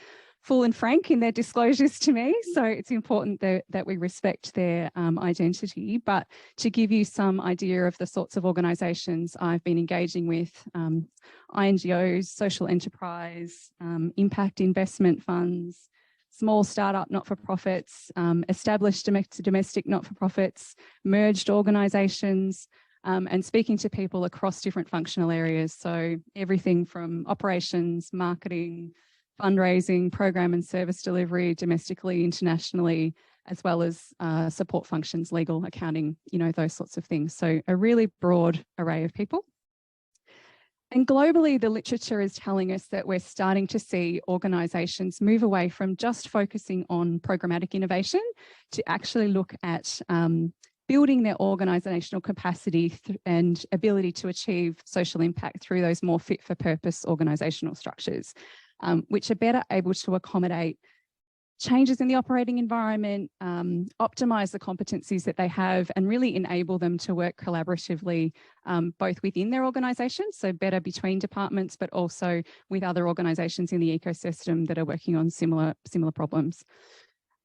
full and frank in their disclosures to me. So it's important that we respect their identity. But to give you some idea of the sorts of organisations I've been engaging with, INGOs, social enterprise, impact investment funds, small startup not-for-profits, established domestic not-for-profits, merged organisations, and speaking to people across different functional areas. So everything from operations, marketing, fundraising, program and service delivery, domestically, internationally, as well as support functions, legal, accounting, those sorts of things. So a really broad array of people. And globally, the literature is telling us that we're starting to see organisations move away from just focusing on programmatic innovation to actually look at building their organisational capacity and ability to achieve social impact through those more fit for purpose organisational structures, which are better able to accommodate changes in the operating environment, optimise the competencies that they have and really enable them to work collaboratively both within their organisations, so better between departments, but also with other organisations in the ecosystem that are working on similar problems.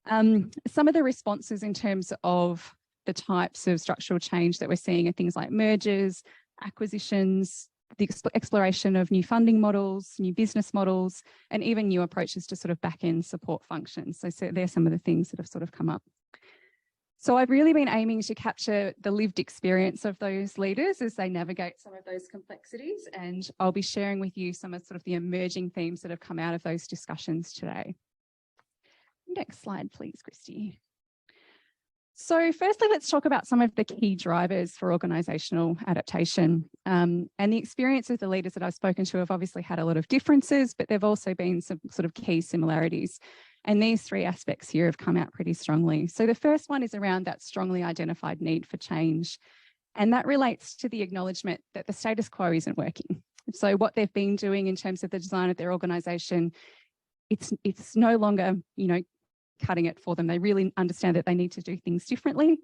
Some of the responses in terms of the types of structural change that we're seeing are things like mergers, acquisitions, the exploration of new funding models, new business models, and even new approaches to sort of back-end support functions. So there's some of the things that have sort of come up. So I've really been aiming to capture the lived experience of those leaders as they navigate some of those complexities, and I'll be sharing with you some of sort of the emerging themes that have come out of those discussions today. Next slide, please, Christy. So firstly, let's talk about some of the key drivers for organisational adaptation. And the experience of the leaders that I've spoken to have obviously had a lot of differences, but there've also been some sort of key similarities. And these three aspects here have come out pretty strongly. So the first one is around that strongly identified need for change. And that relates to the acknowledgement that the status quo isn't working. So what they've been doing in terms of the design of their organisation, it's no longer, cutting it for them. They really understand that they need to do things differently.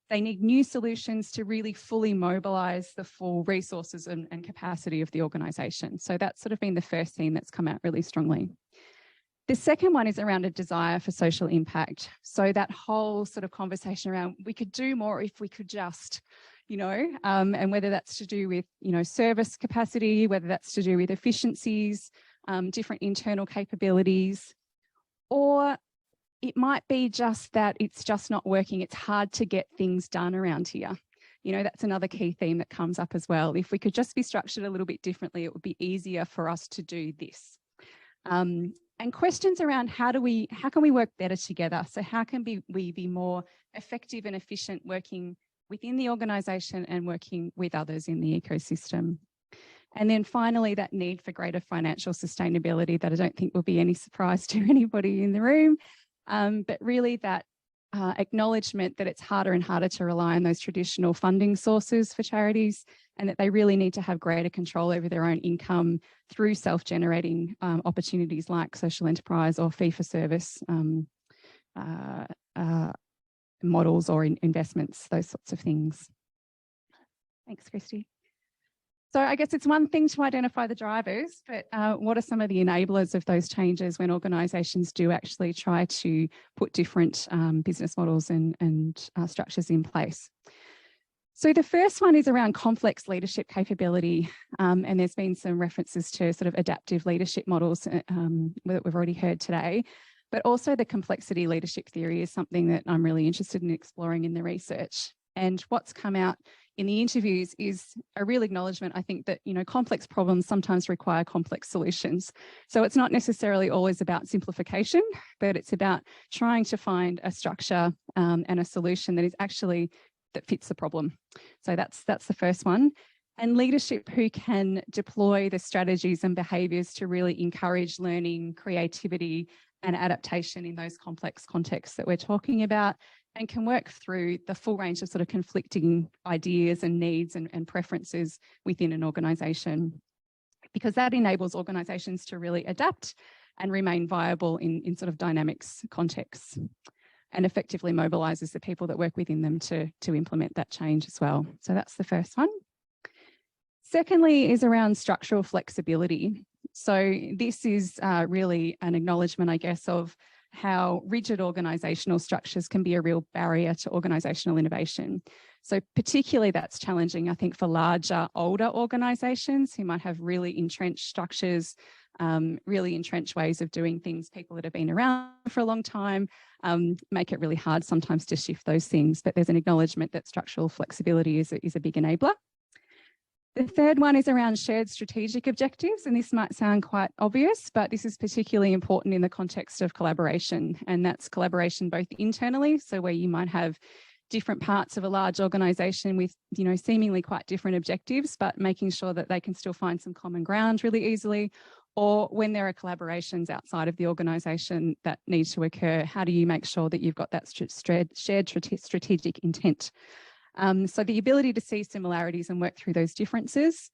They need new solutions to really fully mobilise the full resources and capacity of the organisation. So that's sort of been the first theme that's come out really strongly. The second one is around a desire for social impact. So that whole sort of conversation around we could do more if we could just, and whether that's to do with, service capacity, whether that's to do with efficiencies, different internal capabilities, or it might be just that it's just not working. It's hard to get things done around here. That's another key theme that comes up as well. If we could just be structured a little bit differently, it would be easier for us to do this. And questions around how can we work better together? So how can we be more effective and efficient working within the organisation and working with others in the ecosystem? And then finally, that need for greater financial sustainability that I don't think will be any surprise to anybody in the room. But really that acknowledgement that it's harder and harder to rely on those traditional funding sources for charities, and that they really need to have greater control over their own income through self-generating opportunities like social enterprise or fee-for-service models or investments, those sorts of things. Thanks, Christy. So I guess it's one thing to identify the drivers, but what are some of the enablers of those changes when organisations do actually try to put different business models and structures in place? So the first one is around complex leadership capability, and there's been some references to sort of adaptive leadership models that we've already heard today, but also the complexity leadership theory is something that I'm really interested in exploring in the research. And what's come out in the interviews is a real acknowledgement, I think, that, complex problems sometimes require complex solutions. So it's not necessarily always about simplification, but it's about trying to find a structure and a solution that fits the problem. So that's the first one. And leadership who can deploy the strategies and behaviours to really encourage learning, creativity and adaptation in those complex contexts that we're talking about, and can work through the full range of sort of conflicting ideas and needs and preferences within an organisation, because that enables organisations to really adapt and remain viable in sort of dynamics contexts, and effectively mobilises the people that work within them to implement that change as well. So that's the first one. Secondly is around structural flexibility. So this is really an acknowledgement, I guess, of how rigid organisational structures can be a real barrier to organisational innovation. So particularly that's challenging, I think, for larger, older organisations who might have really entrenched structures, really entrenched ways of doing things, people that have been around for a long time, make it really hard sometimes to shift those things. But there's an acknowledgement that structural flexibility is a big enabler. The third one is around shared strategic objectives, and this might sound quite obvious, but this is particularly important in the context of collaboration, and that's collaboration both internally, so where you might have different parts of a large organisation with, seemingly quite different objectives, but making sure that they can still find some common ground really easily, or when there are collaborations outside of the organisation that need to occur, how do you make sure that you've got that shared strategic intent? So the ability to see similarities and work through those differences.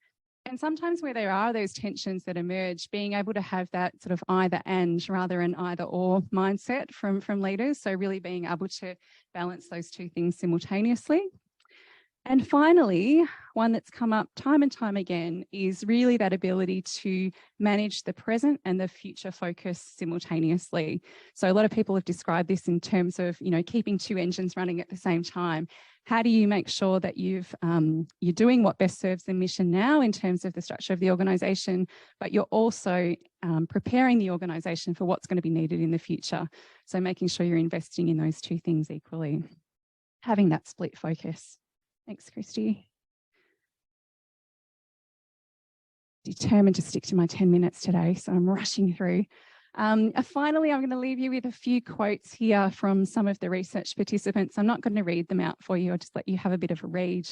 And sometimes where there are those tensions that emerge, being able to have that sort of either and rather than either or mindset from leaders. So really being able to balance those two things simultaneously. And finally, one that's come up time and time again is really that ability to manage the present and the future focus simultaneously. So a lot of people have described this in terms of, keeping two engines running at the same time. How do you make sure that you're doing what best serves the mission now in terms of the structure of the organisation, but you're also preparing the organisation for what's going to be needed in the future. So making sure you're investing in those two things equally, having that split focus. Thanks, Christy. Determined to stick to my 10 minutes today, so I'm rushing through. Finally, I'm going to leave you with a few quotes here from some of the research participants. I'm not going to read them out for you. I'll just let you have a bit of a read.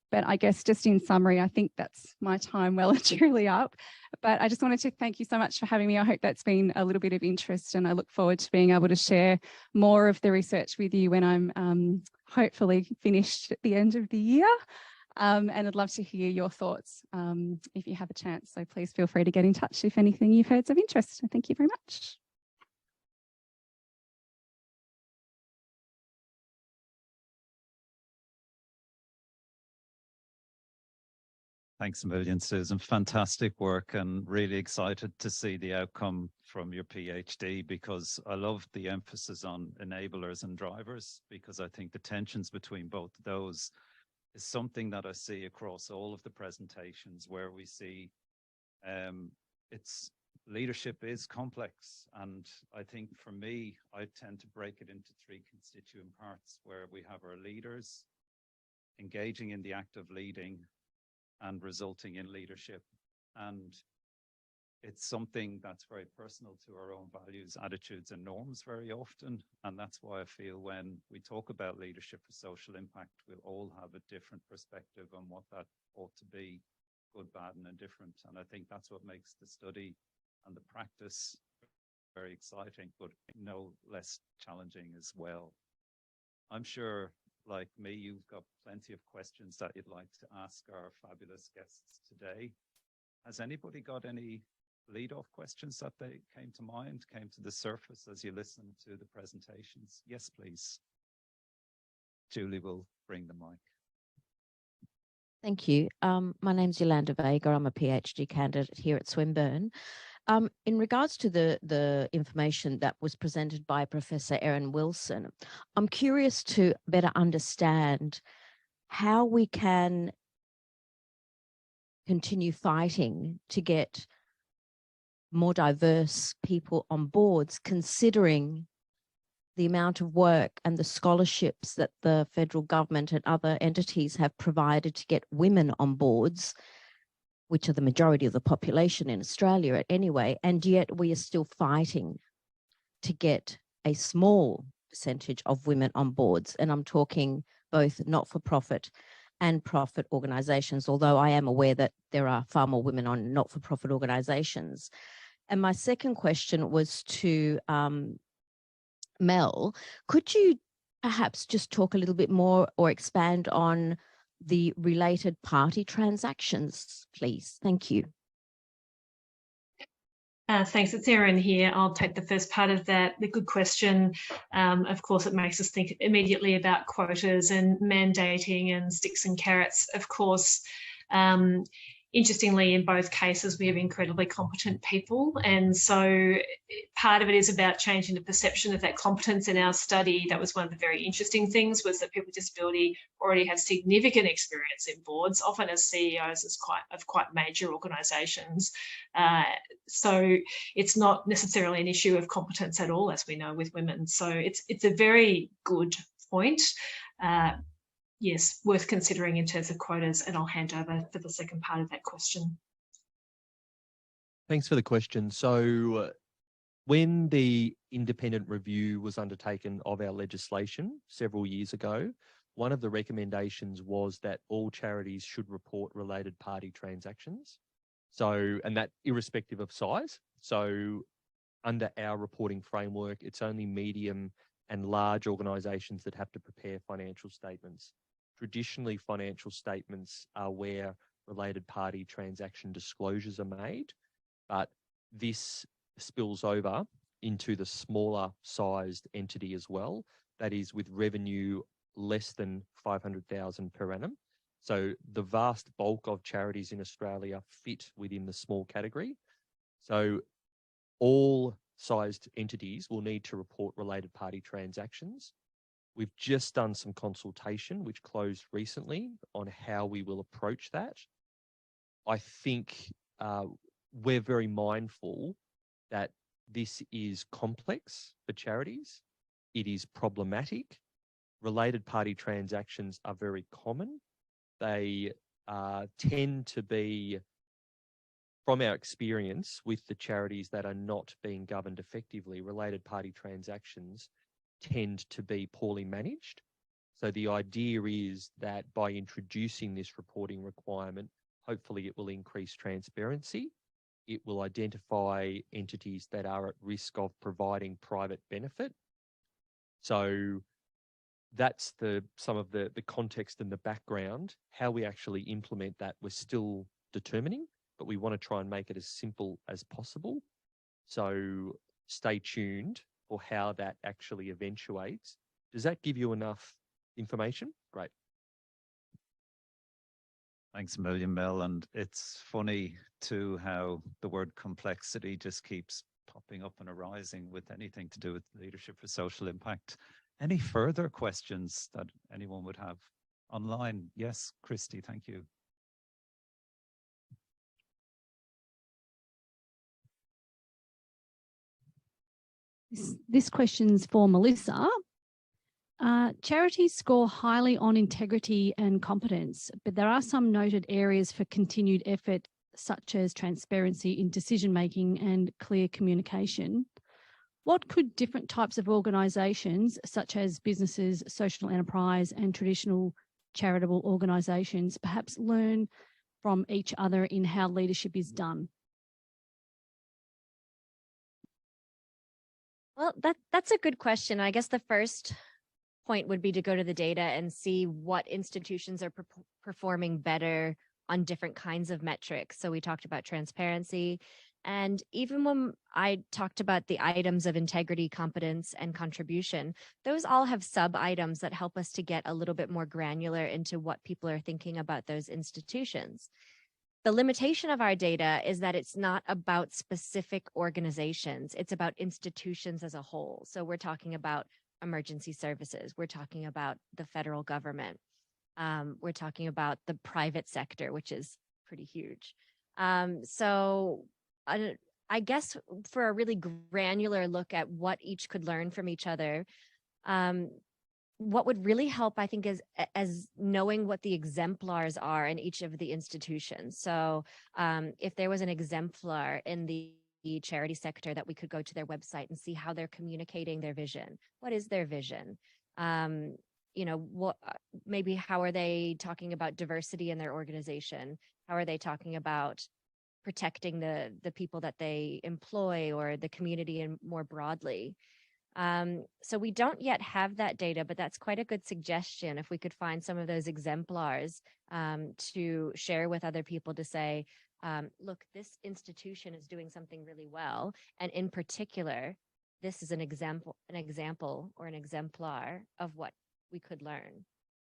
But I guess just in summary, I think that's my time well and truly up. But I just wanted to thank you so much for having me. I hope that's been a little bit of interest, and I look forward to being able to share more of the research with you when I'm hopefully finished at the end of the year. And I'd love to hear your thoughts if you have a chance. So please feel free to get in touch if anything you've heard is of interest. So thank you very much. Thanks a million, Susan. Fantastic work, and really excited to see the outcome from your PhD, because I love the emphasis on enablers and drivers, because I think the tensions between both of those is something that I see across all of the presentations, where we see leadership is complex. And I think for me, I tend to break it into three constituent parts, where we have our leaders engaging in the act of leading and resulting in leadership. And it's something that's very personal to our own values, attitudes, and norms very often. And that's why I feel when we talk about leadership for social impact, we'll all have a different perspective on what that ought to be, good, bad, and indifferent. And I think that's what makes the study and the practice very exciting, but no less challenging as well. I'm sure, like me, you've got plenty of questions that you'd like to ask our fabulous guests today. Has anybody got any lead-off questions that they came to mind, came to the surface as you listened to the presentations? Yes, please. Julie will bring the mic. Thank you. My name's Yolanda Vega. I'm a PhD candidate here at Swinburne. In regards to the information that was presented by Professor Erin Wilson, I'm curious to better understand how we can continue fighting to get more diverse people on boards, considering the amount of work and the scholarships that the federal government and other entities have provided to get women on boards, which are the majority of the population in Australia anyway, and yet we are still fighting to get a small percentage of women on boards. And I'm talking both not-for-profit and profit organisations, although I am aware that there are far more women on not-for-profit organisations. And my second question was to Mel. Could you perhaps just talk a little bit more or expand on the related party transactions, please? Thank you. Thanks, it's Erin here. I'll take the first part of that. The good question. Of course, it makes us think immediately about quotas and mandating and sticks and carrots. Of course, interestingly, in both cases, we have incredibly competent people. And so part of it is about changing the perception of that competence. In our study, that was one of the very interesting things, was that people with disability already have significant experience in boards, often as CEOs of quite major organisations. So it's not necessarily an issue of competence at all, as we know, with women. So it's a very good point. Yes, worth considering in terms of quotas, and I'll hand over for the second part of that question. Thanks for the question. So when the independent review was undertaken of our legislation several years ago, one of the recommendations was that all charities should report related party transactions. So, and that irrespective of size. So under our reporting framework, it's only medium and large organisations that have to prepare financial statements. Traditionally, financial statements are where related party transaction disclosures are made, but this spills over into the smaller sized entity as well, that is with revenue less than 500,000 per annum. So the vast bulk of charities in Australia fit within the small category. So all sized entities will need to report related party transactions. We've just done some consultation, which closed recently, on how we will approach that. I think we're very mindful that this is complex for charities. It is problematic. Related party transactions are very common. They tend to be from our experience with the charities that are not being governed effectively, related party transactions tend to be poorly managed. So the idea is that by introducing this reporting requirement, hopefully it will increase transparency. It will identify entities that are at risk of providing private benefit. So that's some of the context and the background. How we actually implement that, we're still determining, but we want to try and make it as simple as possible. So stay tuned for how that actually eventuates. Does that give you enough information? Great. Thanks a million, Mel. And it's funny too how the word complexity just keeps popping up and arising with anything to do with leadership for social impact. Any further questions that anyone would have online? Yes, Christy, thank you. This question's for Melissa. Charities score highly on integrity and competence, but there are some noted areas for continued effort, such as transparency in decision-making and clear communication. What could different types of organisations, such as businesses, social enterprise, and traditional charitable organisations, perhaps learn from each other in how leadership is done? Well, that's a good question. I guess the first point would be to go to the data and see what institutions are performing better on different kinds of metrics. So we talked about transparency. And even when I talked about the items of integrity, competence, and contribution, those all have sub-items that help us to get a little bit more granular into what people are thinking about those institutions. The limitation of our data is that it's not about specific organizations, it's about institutions as a whole. So we're talking about emergency services, we're talking about the federal government, we're talking about the private sector, which is pretty huge. So I guess for a really granular look at what each could learn from each other, what would really help, I think, is as knowing what the exemplars are in each of the institutions. So if there was an exemplar in the charity sector that we could go to their website and see how they're communicating their vision. What is their vision? You know, what maybe how are they talking about diversity in their organization? How are they talking about protecting the people that they employ or the community and more broadly? So we don't yet have that data, but that's quite a good suggestion if we could find some of those exemplars to share with other people to say, look, this institution is doing something really well. And in particular, this is an example or an exemplar of what we could learn.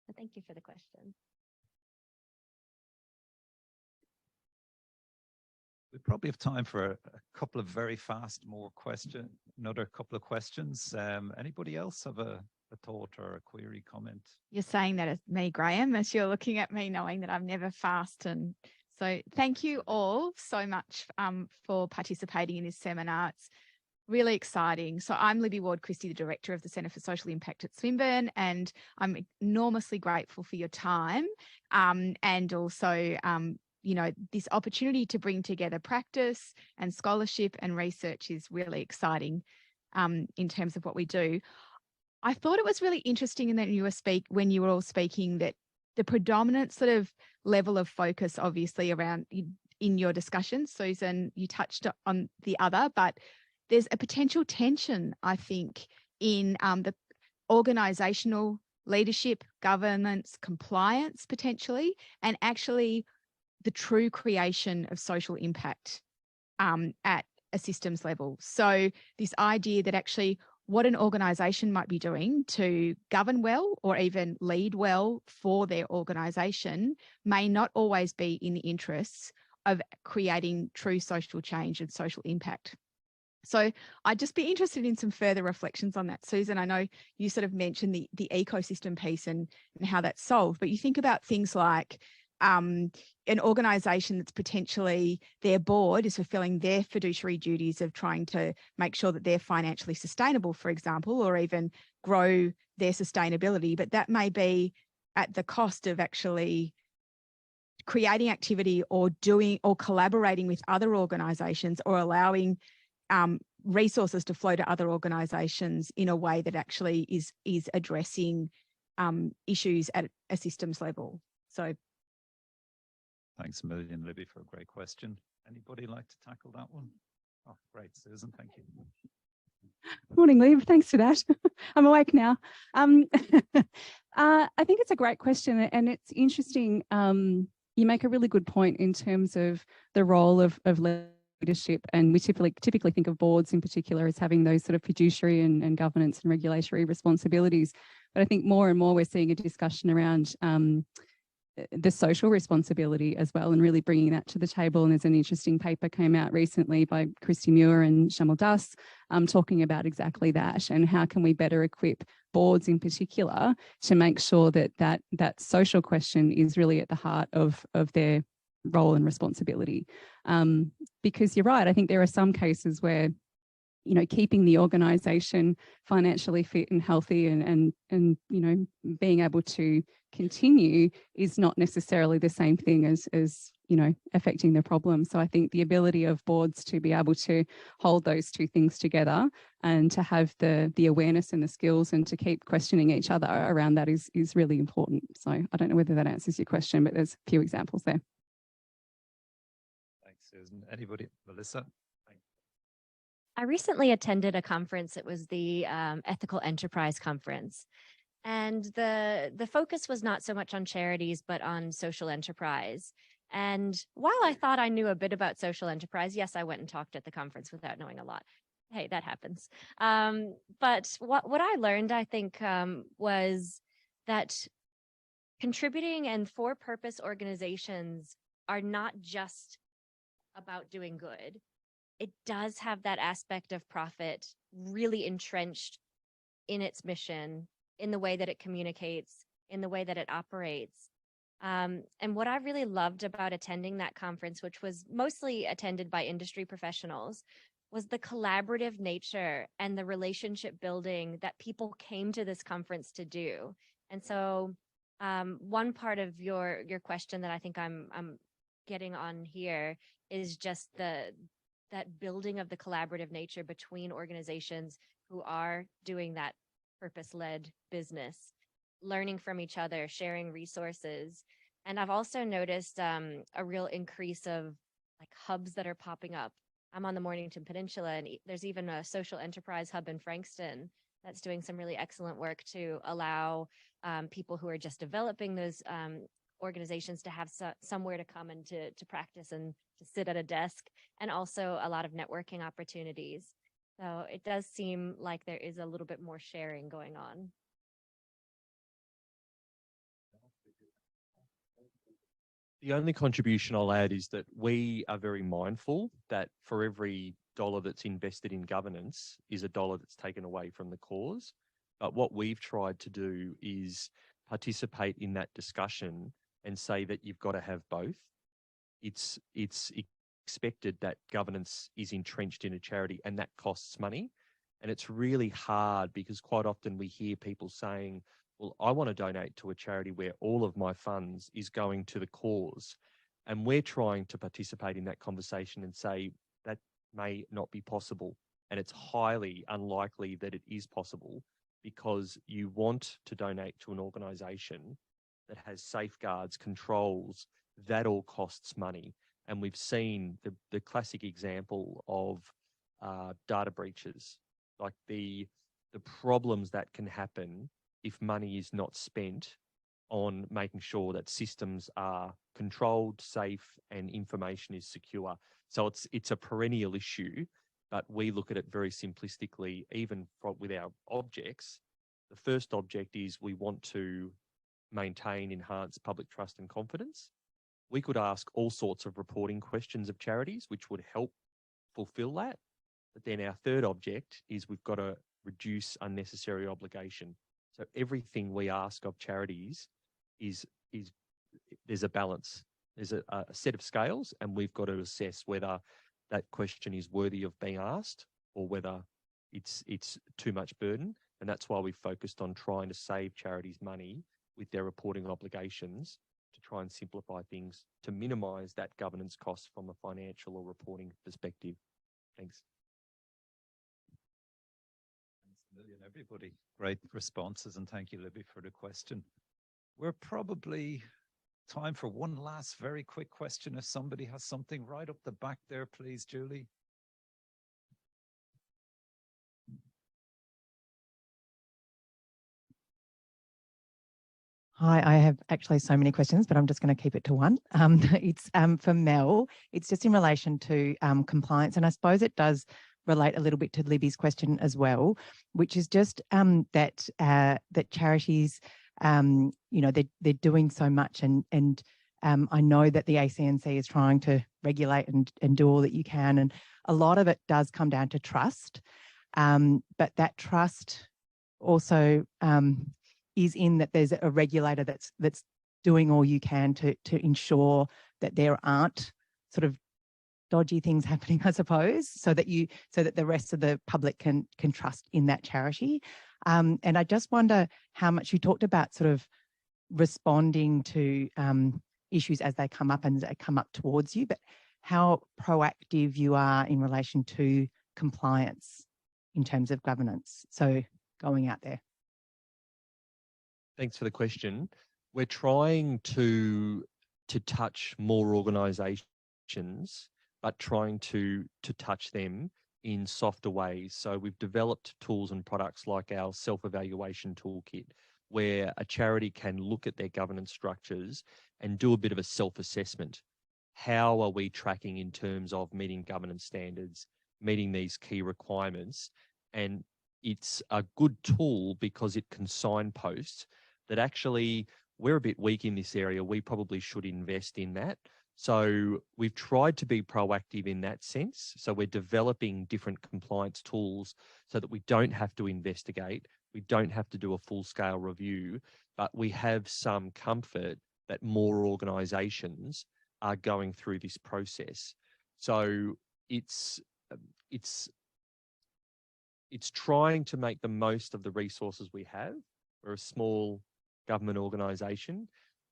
So thank you for the question. We probably have time for a couple of very fast another couple of questions. Anybody else have a thought or a query, comment? You're saying that as me, Graham, as you're looking at me knowing that I'm never fast. And so thank you all so much for participating in this seminar. It's really exciting. So I'm Libby Ward-Christie, the Director of the Centre for Social Impact at Swinburne, and I'm enormously grateful for your time and also you know, this opportunity to bring together practice and scholarship and research is really exciting in terms of what we do. I thought it was really interesting in that when you were all speaking that the predominant sort of level of focus, obviously, around in your discussion, Susan, you touched on the other, but there's a potential tension, I think, in the organisational leadership, governance, compliance potentially, and actually the true creation of social impact at a systems level. So this idea that actually what an organisation might be doing to govern well or even lead well for their organisation may not always be in the interests of creating true social change and social impact. So I'd just be interested in some further reflections on that. Susan, I know you sort of mentioned the ecosystem piece and how that's solved, but you think about things like an organisation that's potentially their board is fulfilling their fiduciary duties of trying to make sure that they're financially sustainable, for example, or even grow their sustainability, but that may be at the cost of actually creating activity or doing or collaborating with other organisations or allowing resources to flow to other organisations in a way that actually is addressing issues at a systems level. So thanks a million, Libby, for a great question. Anybody like to tackle that one? Oh, great, Susan, thank you. Morning, Liv. Thanks for that. I'm awake now. I think it's a great question, and it's interesting. You make a really good point in terms of the role of leadership, and we typically think of boards in particular as having those sort of fiduciary and governance and regulatory responsibilities. But I think more and more we're seeing a discussion around the social responsibility as well, and really bringing that to the table. And there's an interesting paper came out recently by Christy Muir and Shamal Das talking about exactly that, and how can we better equip boards in particular to make sure that that social question is really at the heart of their role and responsibility. Because you're right, I think there are some cases where, you know, keeping the organisation financially fit and healthy and you know, being able to continue is not necessarily the same thing as you know, affecting the problem. So I think the ability of boards to be able to hold those two things together and to have the awareness and the skills and to keep questioning each other around that is really important. So I don't know whether that answers your question, but there's a few examples there. Thanks, Susan. Anybody? Melissa? I recently attended a conference. It was the Ethical Enterprise Conference. And the focus was not so much on charities, but on social enterprise. And while I thought I knew a bit about social enterprise, yes, I went and talked at the conference without knowing a lot. Hey, that happens. But what I learned, I think, was that contributing and for-purpose organizations are not just about doing good. It does have that aspect of profit really entrenched in its mission, in the way that it communicates, in the way that it operates. And what I really loved about attending that conference, which was mostly attended by industry professionals, was the collaborative nature and the relationship building that people came to this conference to do. And so one part of your question that I think I'm getting on here is just that building of the collaborative nature between organizations who are doing that purpose-led business, learning from each other, sharing resources. And I've also noticed a real increase of like hubs that are popping up. I'm on the Mornington Peninsula, and there's even a social enterprise hub in Frankston that's doing some really excellent work to allow people who are just developing those organizations to have somewhere to come and to practice and to sit at a desk, and also a lot of networking opportunities. So it does seem like there is a little bit more sharing going on. The only contribution I'll add is that we are very mindful that for every dollar that's invested in governance is a dollar that's taken away from the cause. But what we've tried to do is participate in that discussion and say that you've got to have both. It's expected that governance is entrenched in a charity, and that costs money. And it's really hard because quite often we hear people saying, well, I want to donate to a charity where all of my funds is going to the cause. And we're trying to participate in that conversation and say that may not be possible. And it's highly unlikely that it is possible, because you want to donate to an organisation that has safeguards, controls, that all costs money. And we've seen the classic example of data breaches, like the problems that can happen if money is not spent on making sure that systems are controlled, safe, and information is secure. So it's a perennial issue, but we look at it very simplistically, even with our objects. The first object is we want to maintain, enhance public trust and confidence. We could ask all sorts of reporting questions of charities, which would help fulfill that. But then our third object is we've got to reduce unnecessary obligation. So everything we ask of charities is there's a balance. There's a set of scales, and we've got to assess whether that question is worthy of being asked or whether it's too much burden. And that's why we've focused on trying to save charities money with their reporting obligations, to try and simplify things to minimise that governance cost from a financial or reporting perspective. Thanks. Thanks a million, everybody. Great responses, and thank you, Libby, for the question. We're probably time for one last very quick question. If somebody has something right up the back there, please, Julie. Hi, I have actually so many questions, but I'm just going to keep it to one. It's for Mel. It's just in relation to compliance, and I suppose it does relate a little bit to Libby's question as well, which is just that charities, they're doing so much, and I know that the ACNC is trying to regulate and do all that you can, and a lot of it does come down to trust, but that trust also is in that there's a regulator that's doing all you can to ensure that there aren't sort of dodgy things happening, I suppose, so that the rest of the public can trust in that charity. And I just wonder how much you talked about sort of responding to issues as they come up and they come up towards you, but how proactive you are in relation to compliance in terms of governance. So going out there. Thanks for the question. We're trying to touch more organisations, but trying to touch them in softer ways. So we've developed tools and products like our self-evaluation toolkit, where a charity can look at their governance structures and do a bit of a self-assessment. How are we tracking in terms of meeting governance standards, meeting these key requirements? And it's a good tool because it can signpost that actually we're a bit weak in this area. We probably should invest in that. So we've tried to be proactive in that sense. So we're developing different compliance tools so that we don't have to investigate. We don't have to do a full-scale review, but we have some comfort that more organisations are going through this process. So it's trying to make the most of the resources we have. We're a small government organisation.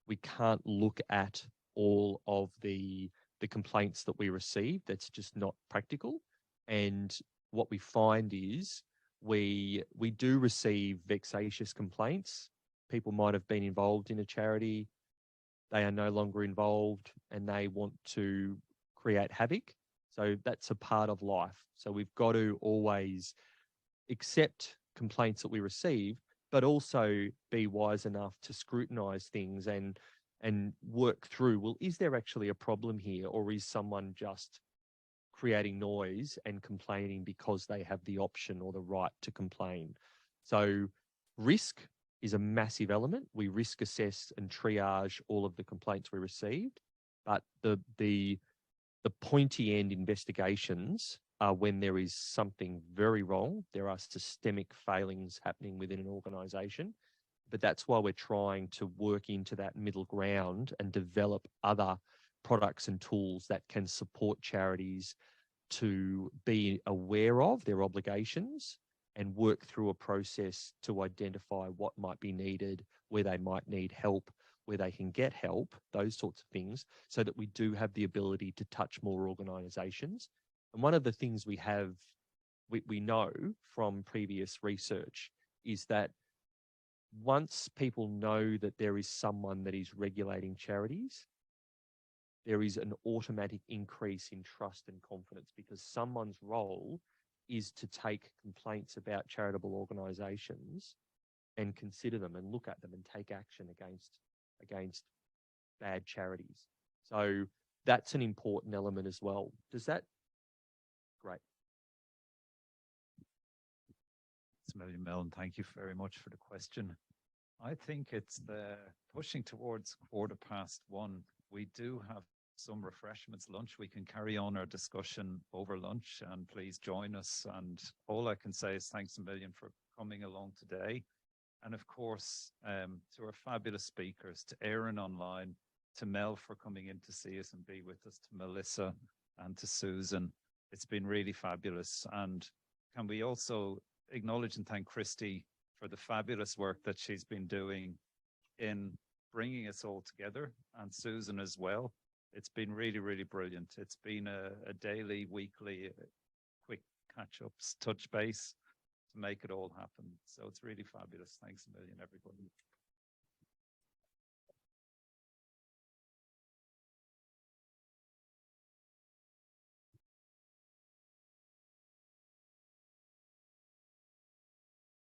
We can't look at all of the complaints that we receive. That's just not practical. And what we find is we do receive vexatious complaints. People might have been involved in a charity, they are no longer involved, and they want to create havoc. So that's a part of life. So we've got to always accept complaints that we receive, but also be wise enough to scrutinise things and work through, well, is there actually a problem here, or is someone just creating noise and complaining because they have the option or the right to complain? So risk is a massive element. We risk assess and triage all of the complaints we received, but the pointy end investigations are when there is something very wrong. There are systemic failings happening within an organisation, but that's why we're trying to work into that middle ground and develop other products and tools that can support charities to be aware of their obligations and work through a process to identify what might be needed, where they might need help, where they can get help, those sorts of things, so that we do have the ability to touch more organisations. And one of the things we know from previous research is that once people know that there is someone that is regulating charities, there is an automatic increase in trust and confidence, because someone's role is to take complaints about charitable organisations and consider them and look at them and take action against bad charities. So that's an important element as well. Does that? Great. Thanks a million, Mel, and thank you very much for the question. I think it's the pushing towards 1:15. We do have some refreshments, lunch. We can carry on our discussion over lunch, and please join us. And all I can say is thanks a million for coming along today. And of course, to our fabulous speakers, to Erin online, to Mel for coming in to see us and be with us, to Melissa and to Susan. It's been really fabulous. And can we also acknowledge and thank Christy for the fabulous work that she's been doing in bringing us all together, and Susan as well. It's been really, really brilliant. It's been a daily, weekly, quick catch-ups, touch base to make it all happen. So it's really fabulous. Thanks a million, everybody.